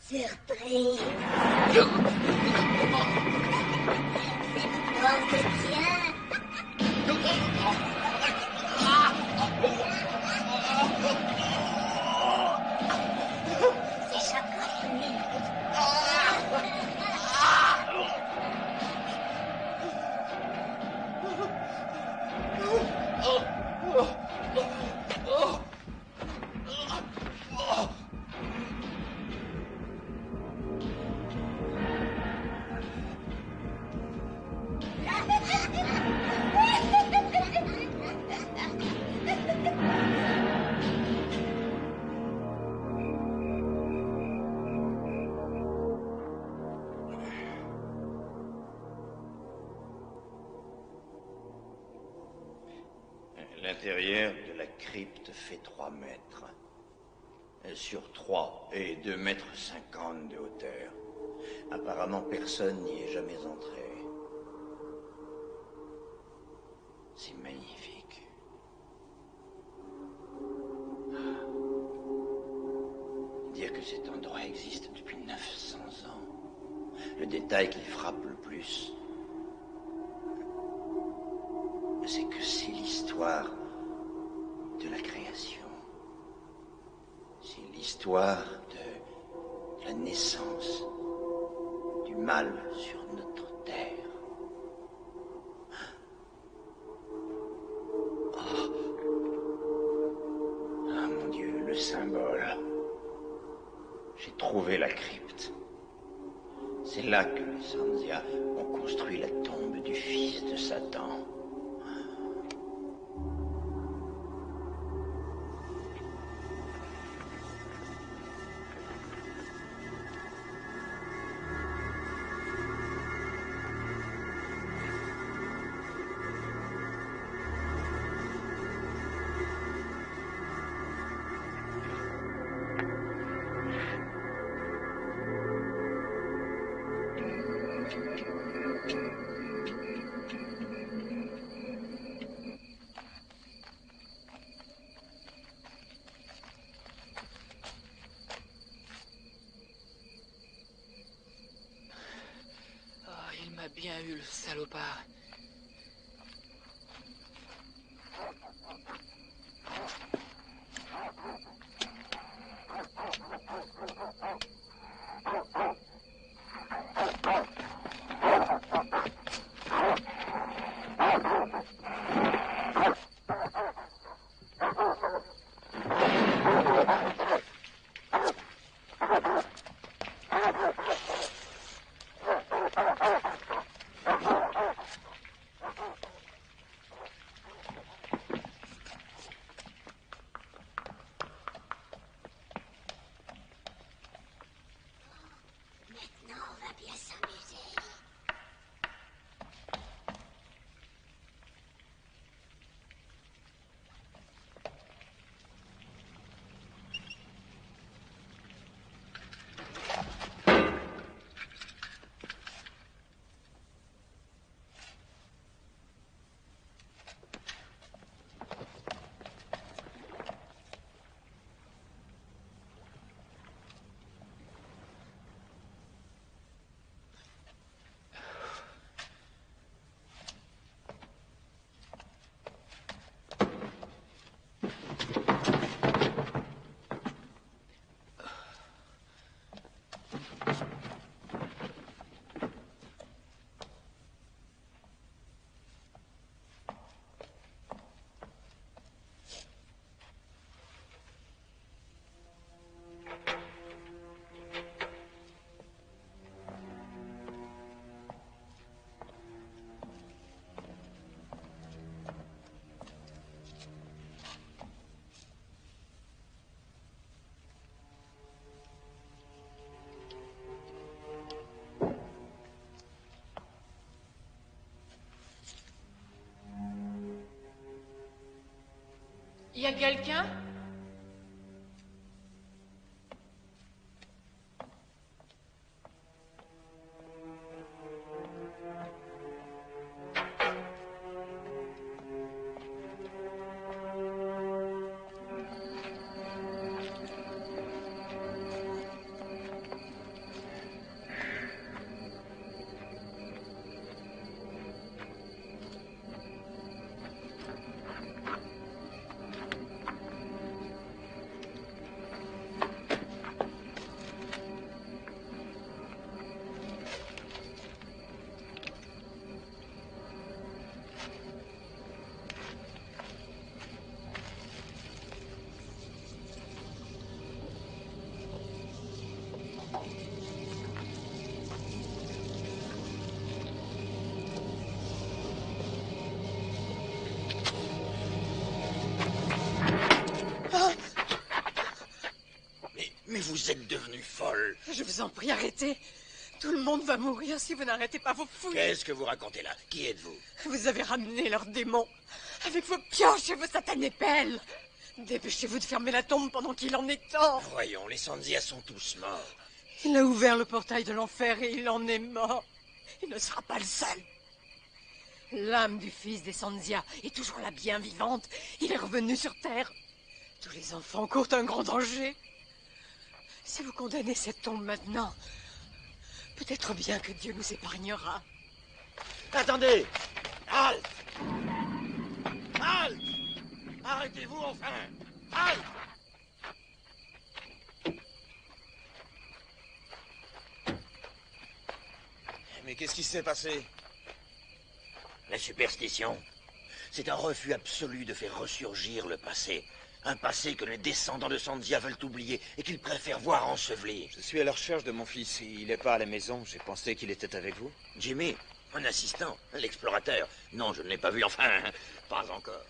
Speaker 5: Surprise. Entretien. C'est chocolat.
Speaker 11: L'intérieur de la crypte fait 3 mètres. Sur 3 et 2,50 mètres de hauteur. Apparemment, personne n'y est jamais entré. C'est magnifique. Dire que cet endroit existe depuis 900 ans. Le détail qui frappe le plus, c'est que c'est l'histoire de la création. C'est l'histoire de la naissance du mal sur notre terre. Ah mon Dieu, le symbole. J'ai trouvé la crypte. C'est là que les Sanzia ont construit la tombe du fils de Satan.
Speaker 2: Bien eu, le salopard. Il y a quelqu'un?
Speaker 11: Mais vous êtes devenue folle.
Speaker 15: Je vous en prie, arrêtez. Tout le monde va mourir si vous n'arrêtez pas vos fouilles.
Speaker 11: Qu'est-ce que vous racontez là? Qui êtes-vous?
Speaker 15: Vous avez ramené leurs démons avec vos pioches et vos satanées pelles. Dépêchez-vous de fermer la tombe pendant qu'il en est temps.
Speaker 11: Voyons, les Sanzia sont tous morts.
Speaker 15: Il a ouvert le portail de l'enfer et il en est mort. Il ne sera pas le seul. L'âme du fils des Sanzia est toujours la bien vivante. Il est revenu sur Terre. Tous les enfants courent un grand danger. Si vous condamnez cette tombe maintenant, peut-être bien que Dieu nous épargnera.
Speaker 11: Attendez! Halte! Halte! Arrêtez-vous enfin! Halte!
Speaker 13: Mais qu'est-ce qui s'est passé?
Speaker 11: La superstition, c'est un refus absolu de faire ressurgir le passé. Un passé que les descendants de Sanzia veulent oublier et qu'ils préfèrent voir enseveli.
Speaker 13: Je suis à la recherche de mon fils. Il n'est pas à la maison. J'ai pensé qu'il était avec vous.
Speaker 11: Jimmy, un assistant, l'explorateur. Non, je ne l'ai pas vu, enfin, pas encore.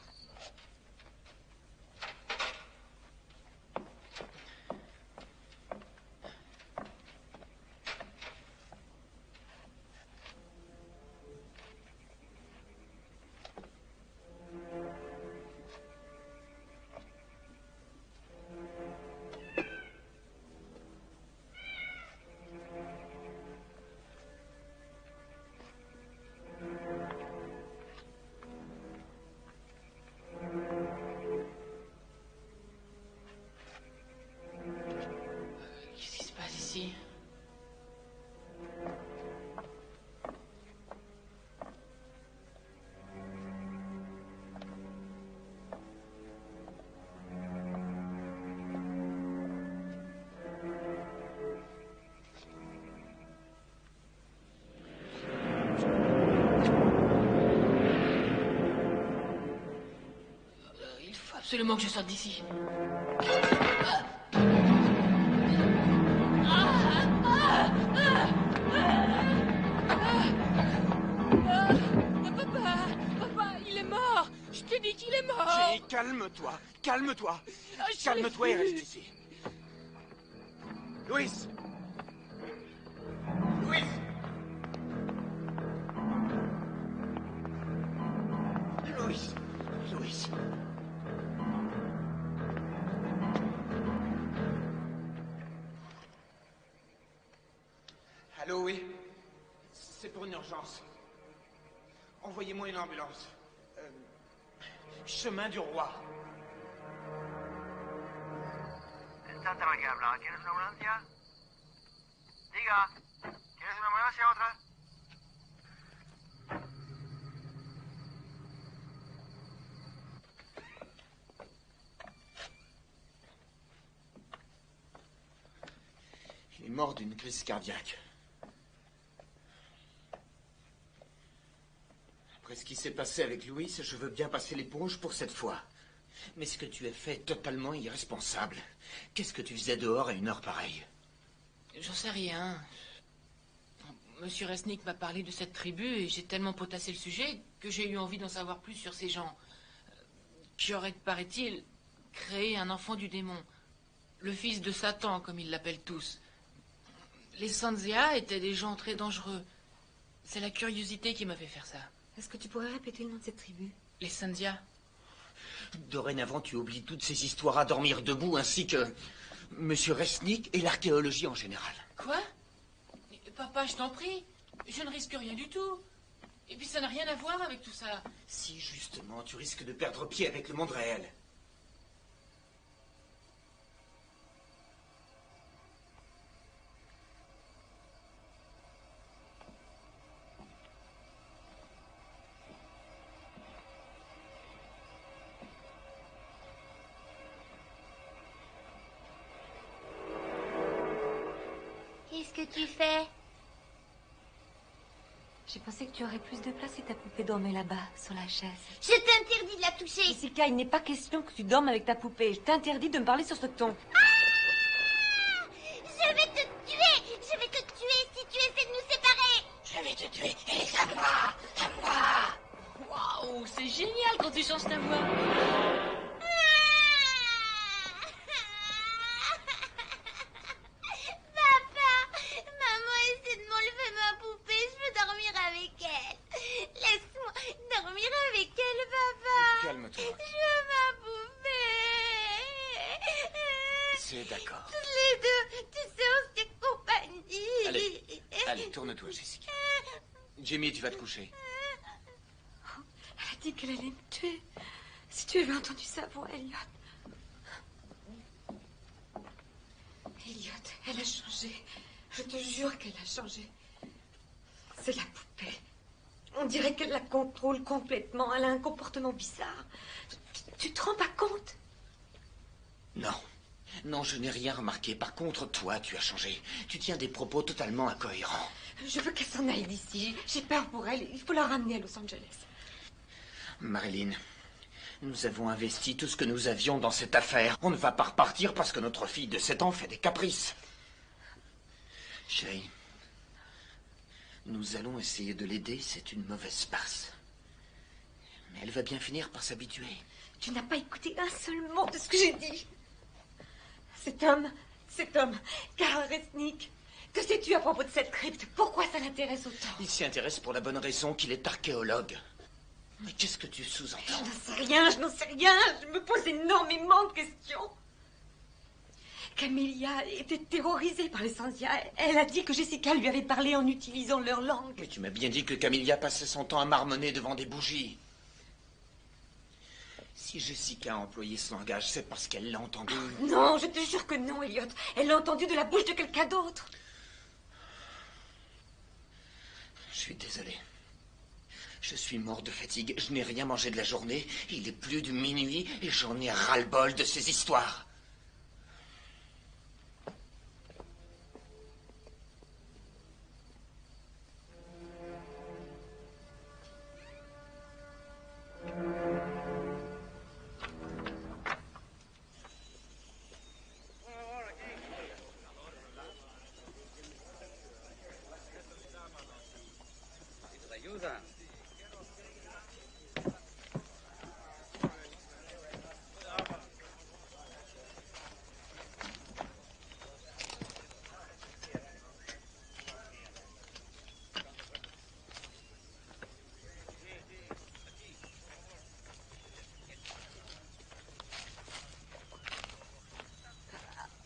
Speaker 2: Absolument que je sorte d'ici. Papa, il est mort. Je t'ai dit qu'il est mort.
Speaker 14: Jenny, calme-toi, calme-toi. Calme-toi et reste ici. Louis! Louis! Louis! Louis! Allô, oui? C'est pour une urgence. Envoyez-moi une ambulance. Chemin du Roi.
Speaker 16: Está tan que hablar. ¿Quieres una ambulancia? Diga. ¿Quieres una ambulancia o otra?
Speaker 4: Il est mort d'une crise cardiaque. Après ce qui s'est passé avec Louis, je veux bien passer l'éponge pour cette fois. Mais ce que tu as fait est totalement irresponsable. Qu'est-ce que tu faisais dehors à une heure pareille?
Speaker 2: J'en sais rien. Monsieur Resnick m'a parlé de cette tribu et j'ai tellement potassé le sujet que j'ai eu envie d'en savoir plus sur ces gens qui auraient, paraît-il, créé un enfant du démon. Le fils de Satan, comme ils l'appellent tous. Les Sanzia étaient des gens très dangereux. C'est la curiosité qui m'a fait faire ça.
Speaker 3: Est-ce que tu pourrais répéter le nom de cette tribu?
Speaker 2: Les Sanzia.
Speaker 4: Dorénavant, tu oublies toutes ces histoires à dormir debout, ainsi que Monsieur Resnick et l'archéologie en général.
Speaker 2: Quoi? Papa, je t'en prie. Je ne risque rien du tout. Et puis ça n'a rien à voir avec tout ça.
Speaker 4: Si, justement, tu risques de perdre pied avec le monde réel.
Speaker 5: Qu'est-ce que tu fais?
Speaker 3: J'ai pensé que tu aurais plus de place si ta poupée dormait là-bas, sur la chaise.
Speaker 5: Je t'interdis de la toucher.
Speaker 3: Jessica, il n'est pas question que tu dormes avec ta poupée. Je t'interdis de me parler sur ce ton.
Speaker 5: Ah! Je vais te tuer. Je vais te tuer si tu essaies de nous séparer.
Speaker 11: Je vais te tuer. Elle est à moi. À moi.
Speaker 2: Waouh, c'est génial quand tu changes ta voix.
Speaker 4: Assez, d'accord.
Speaker 5: Tous les deux, tu sais, on s'est compagnie.
Speaker 4: Allez, tourne-toi, Jessica. Jimmy, tu vas te coucher.
Speaker 3: Elle a dit qu'elle allait me tuer. Si tu avais entendu sa voix, Elliot. Elliot, elle a changé. Je te jure qu'elle a changé. C'est la poupée. On dirait qu'elle la contrôle complètement. Elle a un comportement bizarre. Tu te rends pas compte?
Speaker 4: Non. Non, je n'ai rien remarqué. Par contre, toi, tu as changé. Tu tiens des propos totalement incohérents.
Speaker 3: Je veux qu'elle s'en aille d'ici. J'ai peur pour elle. Il faut la ramener à Los Angeles.
Speaker 4: Marilyn, nous avons investi tout ce que nous avions dans cette affaire. On ne va pas repartir parce que notre fille de 7 ans fait des caprices. Chérie, nous allons essayer de l'aider. C'est une mauvaise passe. Mais elle va bien finir par s'habituer.
Speaker 3: Tu n'as pas écouté un seul mot de ce que j'ai dit. Cet homme, Karl Resnick, que sais-tu à propos de cette crypte? Pourquoi ça l'intéresse autant?
Speaker 4: Il s'y intéresse pour la bonne raison qu'il est archéologue. Mais qu'est-ce que tu sous-entends?
Speaker 3: Je n'en sais rien. Je me pose énormément de questions. Camélia était terrorisée par les Sandia. Elle a dit que Jessica lui avait parlé en utilisant leur langue.
Speaker 4: Mais tu m'as bien dit que Camélia passait son temps à marmonner devant des bougies. Si Jessica a employé ce langage, c'est parce qu'elle l'a entendu.
Speaker 3: Non, je te jure que non, Elliot. Elle l'a entendu de la bouche de quelqu'un d'autre.
Speaker 4: Je suis désolé. Je suis mort de fatigue. Je n'ai rien mangé de la journée. Il est plus de minuit et j'en ai ras-le-bol de ces histoires.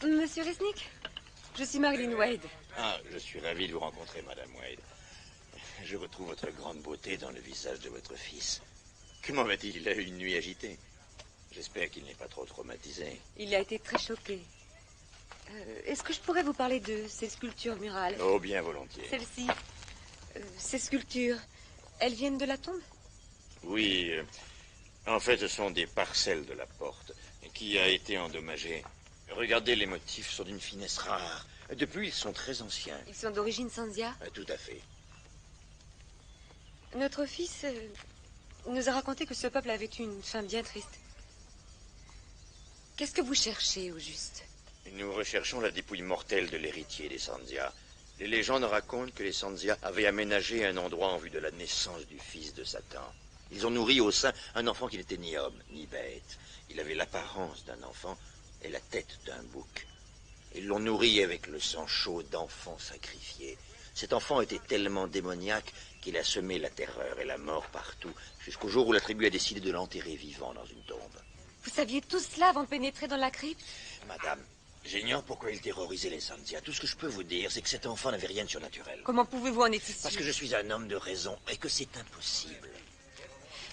Speaker 3: Monsieur Resnick, je suis Marilyn Wade.
Speaker 11: Ah, je suis ravi de vous rencontrer, Madame Wade. Je retrouve votre grande beauté dans le visage de votre fils. Comment va-t-il? Il a eu une nuit agitée. J'espère qu'il n'est pas trop traumatisé.
Speaker 3: Il a été très choqué. Est-ce que je pourrais vous parler de ces sculptures murales?
Speaker 11: Oh, bien volontiers.
Speaker 3: Celles-ci, ces sculptures, elles viennent de la tombe?
Speaker 11: Oui, en fait, ce sont des parcelles de la porte qui a été endommagée. Regardez, les motifs sont d'une finesse rare. Depuis, ils sont très anciens.
Speaker 3: Ils sont d'origine Sandia?
Speaker 11: Tout à fait.
Speaker 3: Notre fils nous a raconté que ce peuple avait eu une fin bien triste. Qu'est-ce que vous cherchez, au juste?
Speaker 11: Nous recherchons la dépouille mortelle de l'héritier des Sandia. Les légendes racontent que les Sandia avaient aménagé un endroit en vue de la naissance du fils de Satan. Ils ont nourri au sein un enfant qui n'était ni homme, ni bête. Il avait l'apparence d'un enfant et la tête d'un bouc. Ils l'ont nourri avec le sang chaud d'enfants sacrifiés. Cet enfant était tellement démoniaque qu'il a semé la terreur et la mort partout, jusqu'au jour où la tribu a décidé de l'enterrer vivant dans une tombe.
Speaker 3: Vous saviez tout cela avant de pénétrer dans la crypte?
Speaker 11: Madame, j'ignore pourquoi il terrorisait les Sandia. Tout ce que je peux vous dire, c'est que cet enfant n'avait rien de surnaturel.
Speaker 3: Comment pouvez-vous en être sûr?
Speaker 11: Parce que je suis un homme de raison et que c'est impossible.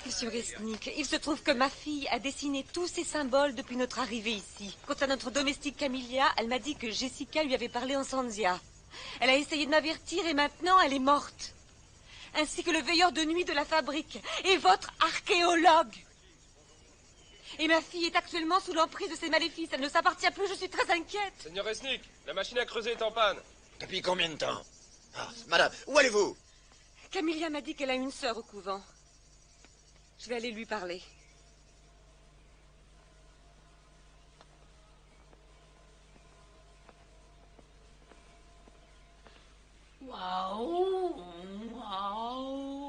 Speaker 3: Monsieur Resnick, il se trouve que ma fille a dessiné tous ces symboles depuis notre arrivée ici. Quant à notre domestique Camélia, elle m'a dit que Jessica lui avait parlé en Sandia. Elle a essayé de m'avertir et maintenant elle est morte. Ainsi que le veilleur de nuit de la fabrique et votre archéologue. Et ma fille est actuellement sous l'emprise de ces maléfices. Elle ne s'appartient plus, je suis très inquiète.
Speaker 8: Seigneur Resnick, la machine à creuser est en panne.
Speaker 11: Depuis combien de temps? Ah, madame, où allez-vous?
Speaker 3: Camélia m'a dit qu'elle a une sœur au couvent. Je vais aller lui parler.
Speaker 2: Waouh, waouh.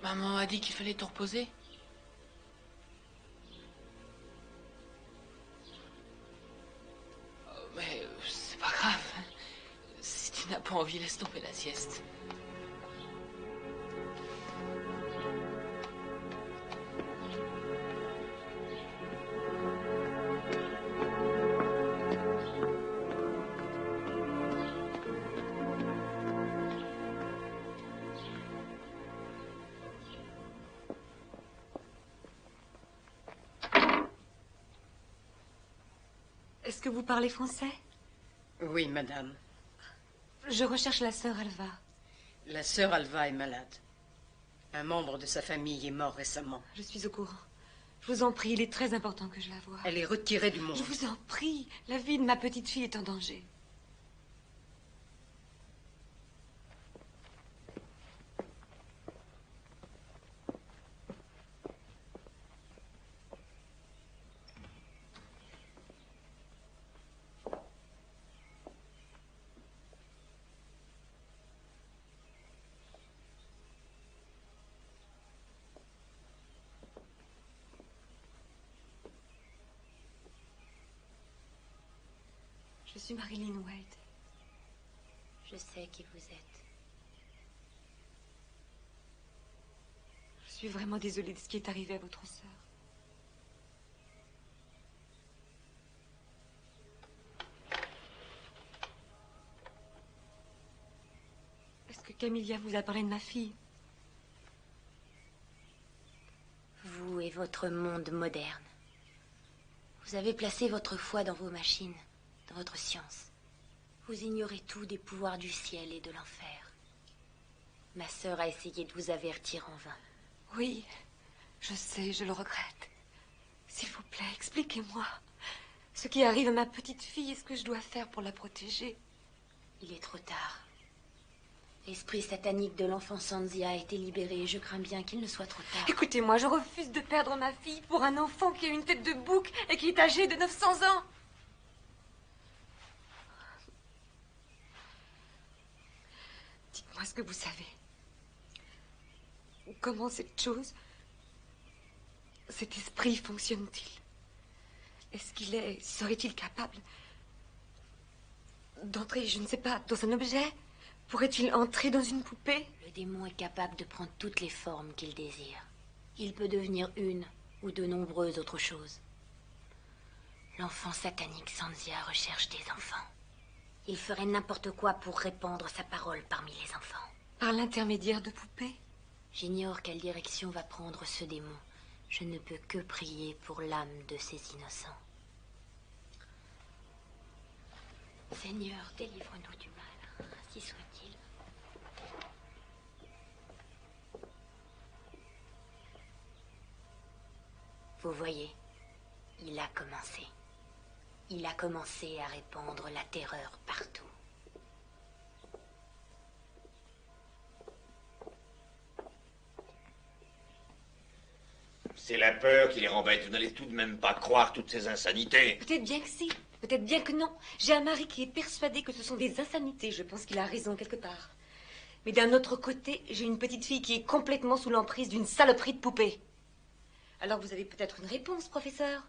Speaker 2: Maman a dit qu'il fallait te reposer. Mais c'est pas grave. pas envie, laisse tomber la sieste.
Speaker 3: Est-ce que vous parlez français?
Speaker 15: Oui, madame.
Speaker 3: Je recherche la sœur Alva.
Speaker 15: La sœur Alva est malade. Un membre de sa famille est mort récemment.
Speaker 3: Je suis au courant. Je vous en prie, il est très important que je la voie.
Speaker 15: Elle est retirée du monde.
Speaker 3: Je vous en prie, la vie de ma petite fille est en danger. Je suis Marilyn Wade.
Speaker 5: Je sais qui vous êtes.
Speaker 3: Je suis vraiment désolée de ce qui est arrivé à votre sœur. Est-ce que Camilla vous a parlé de ma fille?
Speaker 5: Vous et votre monde moderne. Vous avez placé votre foi dans vos machines, dans votre science. Vous ignorez tout des pouvoirs du ciel et de l'enfer. Ma sœur a essayé de vous avertir en vain.
Speaker 3: Oui, je sais, je le regrette. S'il vous plaît, expliquez-moi. Ce qui arrive à ma petite fille, est-ce que je dois faire pour la protéger?
Speaker 5: Il est trop tard. L'esprit satanique de l'enfant Sanzia a été libéré et je crains bien qu'il ne soit trop tard.
Speaker 3: Écoutez-moi, je refuse de perdre ma fille pour un enfant qui a une tête de bouc et qui est âgé de 900 ans. Dites-moi ce que vous savez. Comment cette chose, cet esprit fonctionne-t-il? Serait-il capable d'entrer, je ne sais pas, dans un objet? Pourrait-il entrer dans une poupée?
Speaker 5: Le démon est capable de prendre toutes les formes qu'il désire. Il peut devenir une ou de nombreuses autres choses. L'enfant satanique Sanzia recherche des enfants. Il ferait n'importe quoi pour répandre sa parole parmi les enfants.
Speaker 3: Par l'intermédiaire de poupées?
Speaker 5: J'ignore quelle direction va prendre ce démon. Je ne peux que prier pour l'âme de ces innocents. Seigneur, délivre-nous du mal, ainsi soit-il. Vous voyez, il a commencé. Il a commencé à répandre la terreur partout.
Speaker 11: C'est la peur qui les rembête. Vous n'allez tout de même pas croire toutes ces insanités.
Speaker 3: Peut-être bien que si, peut-être bien que non. J'ai un mari qui est persuadé que ce sont des insanités. Je pense qu'il a raison quelque part. Mais d'un autre côté, j'ai une petite fille qui est complètement sous l'emprise d'une saloperie de poupée. Alors vous avez peut-être une réponse, professeur?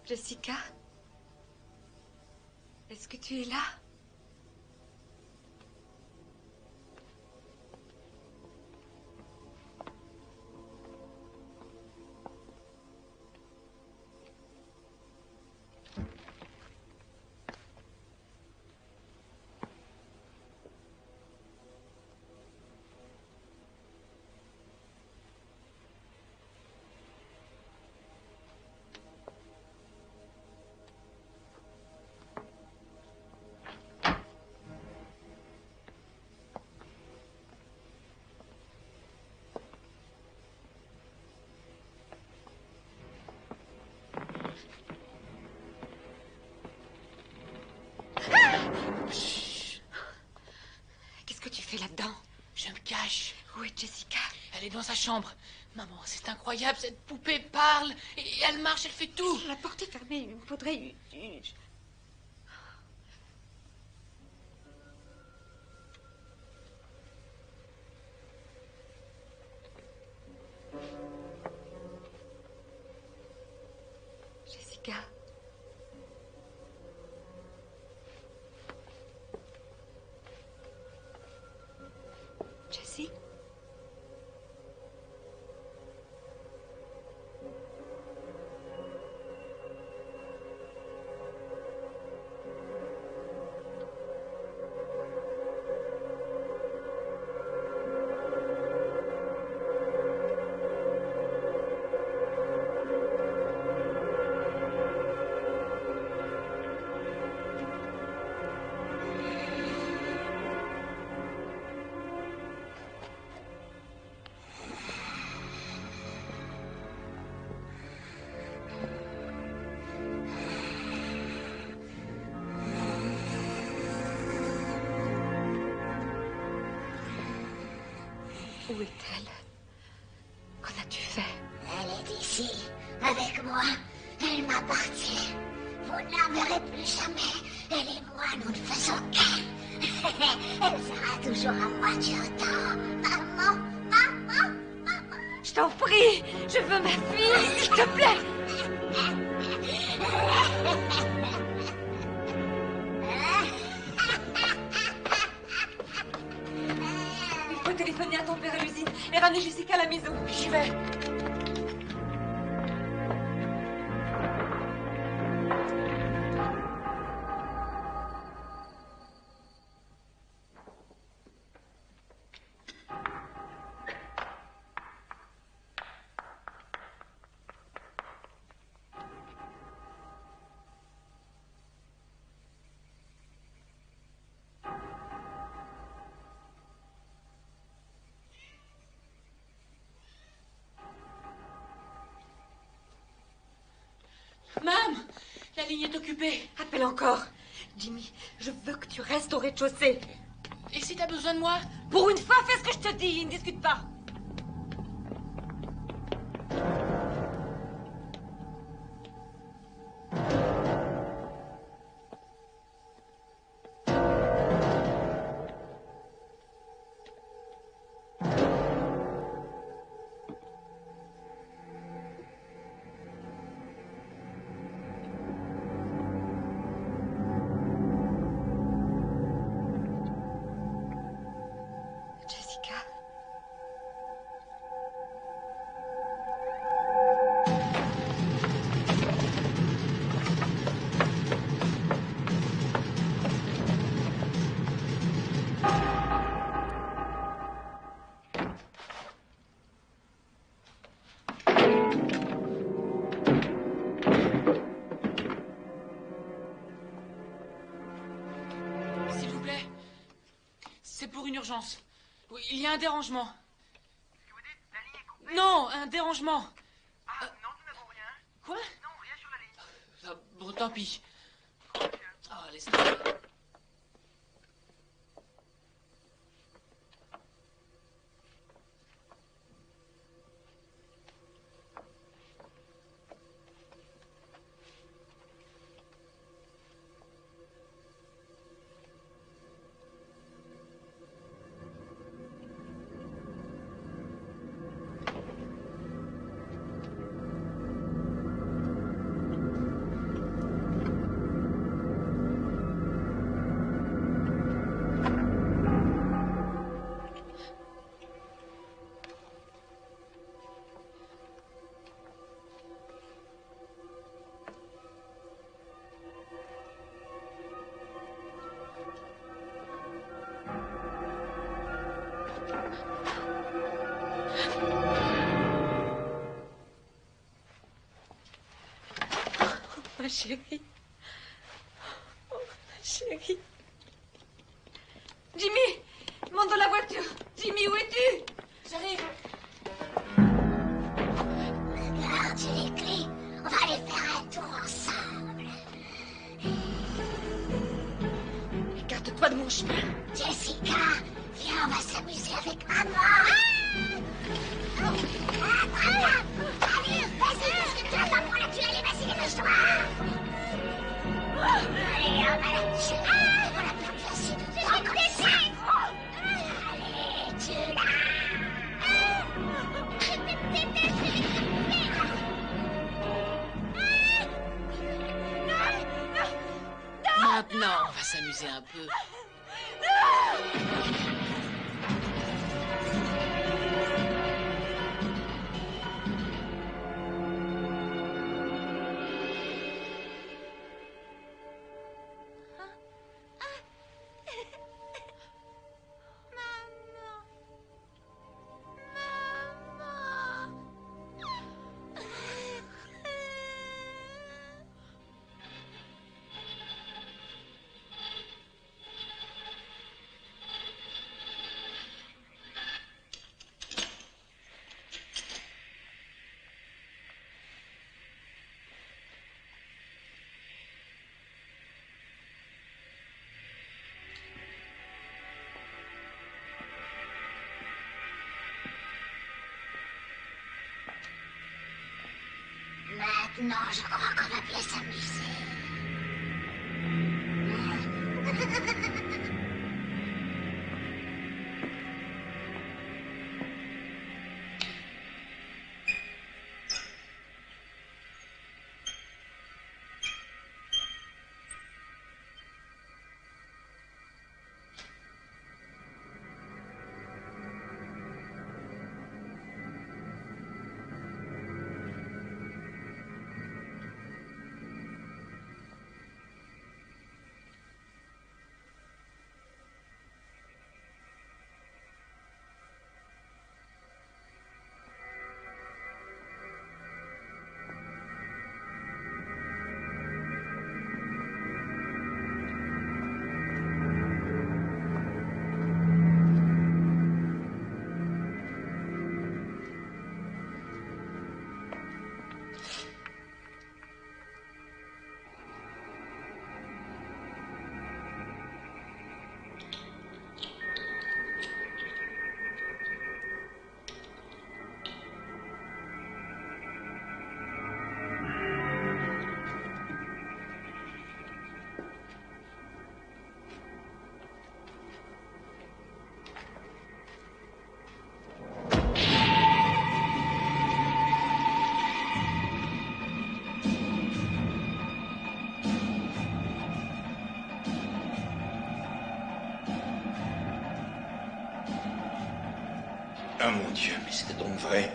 Speaker 3: Jessica? Est-ce que tu es là?
Speaker 2: cache.
Speaker 3: Où est Jessica?
Speaker 2: Elle est dans sa chambre. Maman, c'est incroyable, cette poupée parle, et elle marche, elle fait tout.
Speaker 3: La porte est fermée, il me faudrait Jessica. Jessie? Où est-elle? Qu'en as-tu fait?
Speaker 17: Elle est ici, avec moi. Elle m'appartient. Vous ne la verrez plus jamais. Elle et moi, nous ne faisons qu'un. Elle sera toujours à moi du temps. Maman, maman, maman.
Speaker 3: Je t'en prie, je veux ma fille, s'il te plaît. Il faut téléphoner à ton père à l'usine et ramener Jessica à la maison. J'y vais.
Speaker 2: Mam, la ligne est occupée.
Speaker 3: Appelle encore. Jimmy, je veux que tu restes au rez-de-chaussée.
Speaker 2: Et si t'as besoin de moi?
Speaker 3: Pour une fois, fais ce que je te dis, ne discute pas.
Speaker 2: Urgence. Oui, il y a un dérangement.
Speaker 16: Qu'est-ce que vous dites? La ligne est coupée?
Speaker 2: Non, un dérangement.
Speaker 16: Ah, non, nous n'avons rien.
Speaker 2: Quoi?
Speaker 16: Non, rien sur la ligne.
Speaker 2: Bon, tant pis. Oh, laisse tomber.
Speaker 3: Ma chérie. Oh, ma chérie. Jimmy, monte dans la voiture. Jimmy, où es-tu?
Speaker 2: J'arrive.
Speaker 17: Regarde, j'ai les clés. On va aller faire un tour ensemble.
Speaker 3: Écarte-toi de mon chemin.
Speaker 17: Jessica, viens, on va s'amuser. t'amuser avec maman. Très bien. Allez, vas-y, qu'est-ce que tu as pas pour la tuer? Allez, vas-y, dépêche-toi. Allez, on va la tuer. On l'a perdu assez de temps comme ça. Allez, tue-la.
Speaker 2: Maintenant, on va s'amuser un peu.
Speaker 17: Maintenant, je crois qu'on va bien s'amuser.
Speaker 11: Ah mon Dieu, mais c'est donc vrai.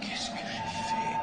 Speaker 11: Qu'est-ce que j'ai fait?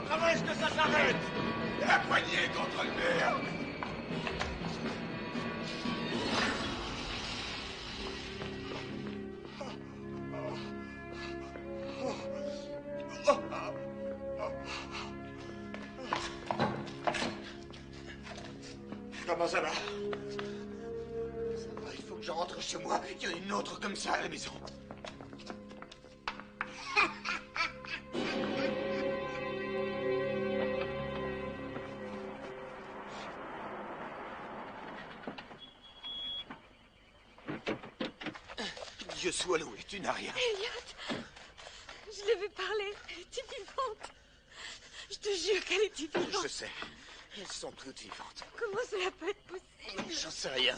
Speaker 14: Comment est-ce que ça s'arrête? La poignée contre le mur!
Speaker 11: Comment ça va? Ça va, il faut que je rentre chez moi. Il y en a une autre comme ça à la maison. Dieu soit loué, tu n'as rien.
Speaker 3: Elliot, je l'ai vu parler. Elle était vivante. Je te jure qu'elle était vivante.
Speaker 11: Je sais. Elles sont toutes vivantes.
Speaker 3: Comment cela peut être possible?
Speaker 11: J'en sais rien.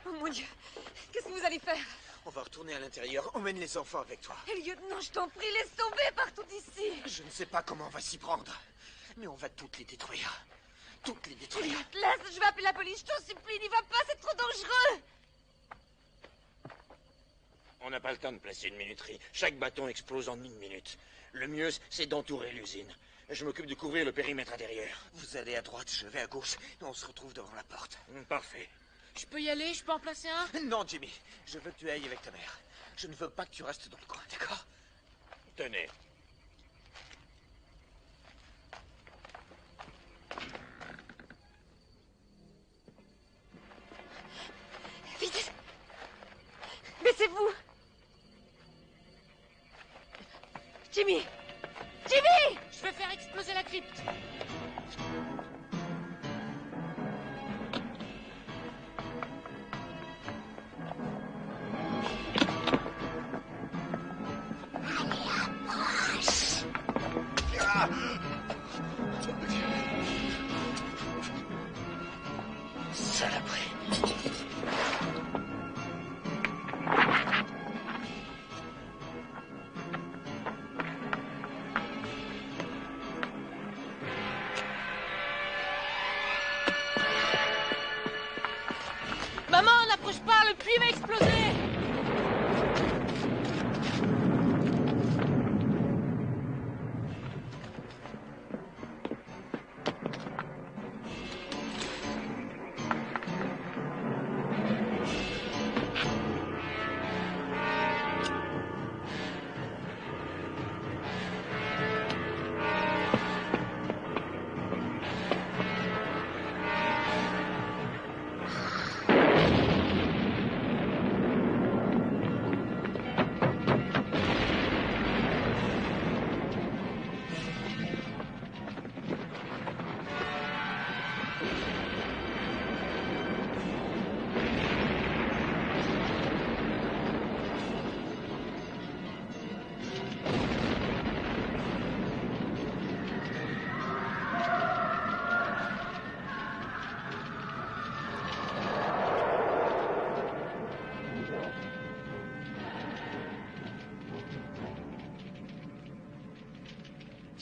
Speaker 3: Oh mon Dieu, qu'est-ce que vous allez faire?
Speaker 11: On va retourner à l'intérieur. Emmène les enfants avec toi.
Speaker 3: Elliot, non, je t'en prie, laisse tomber partout d'ici.
Speaker 11: Je ne sais pas comment on va s'y prendre. Mais on va toutes les détruire. Toutes les détruire.
Speaker 3: Elliot, laisse, je vais appeler la police, je t'en supplie, n'y va pas, c'est trop dangereux.
Speaker 11: On n'a pas le temps de placer une minuterie. Chaque bâton explose en 1 minute. Le mieux, c'est d'entourer l'usine. Je m'occupe de couvrir le périmètre intérieur. Vous allez à droite, je vais à gauche, et on se retrouve devant la porte. Parfait.
Speaker 2: Je peux y aller? Je peux en placer un?
Speaker 11: Non, Jimmy. Je veux que tu ailles avec ta mère. Je ne veux pas que tu restes dans le coin, d'accord? Tenez.
Speaker 3: Vite! Baissez-vous! Jimmy! Jimmy!
Speaker 2: Je vais faire exploser la crypte.
Speaker 11: Saloperie.
Speaker 2: Maman, n'approche pas, le puits va exploser.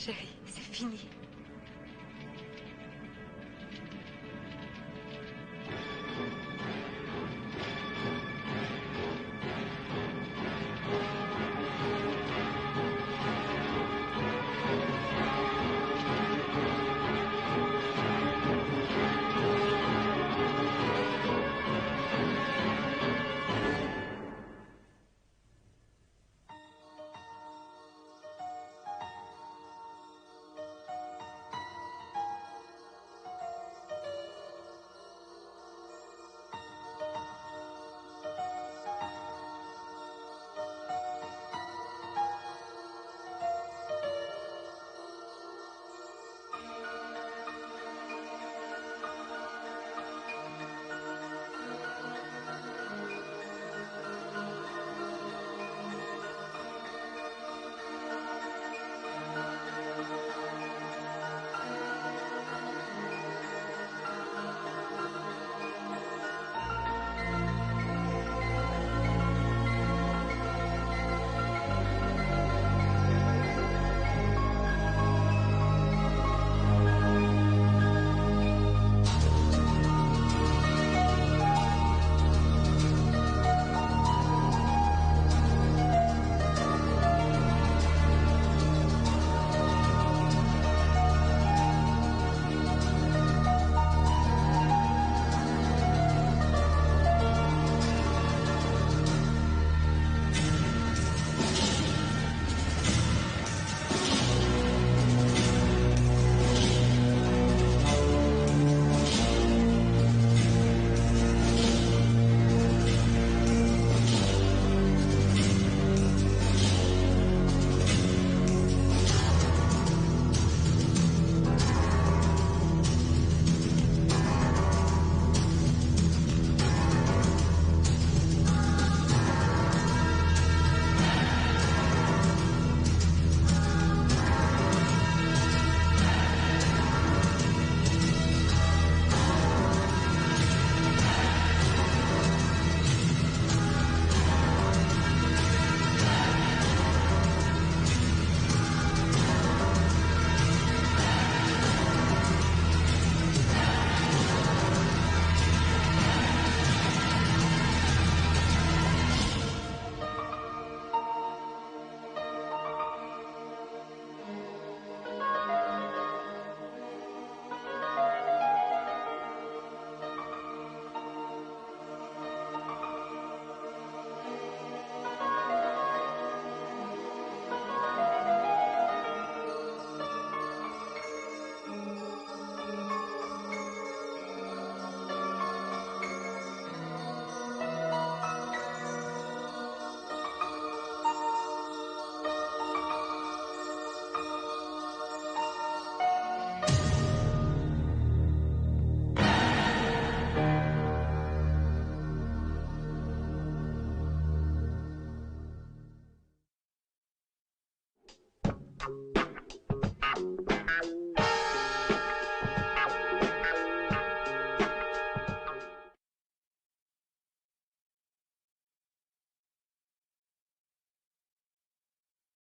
Speaker 3: Chérie, c'est fini.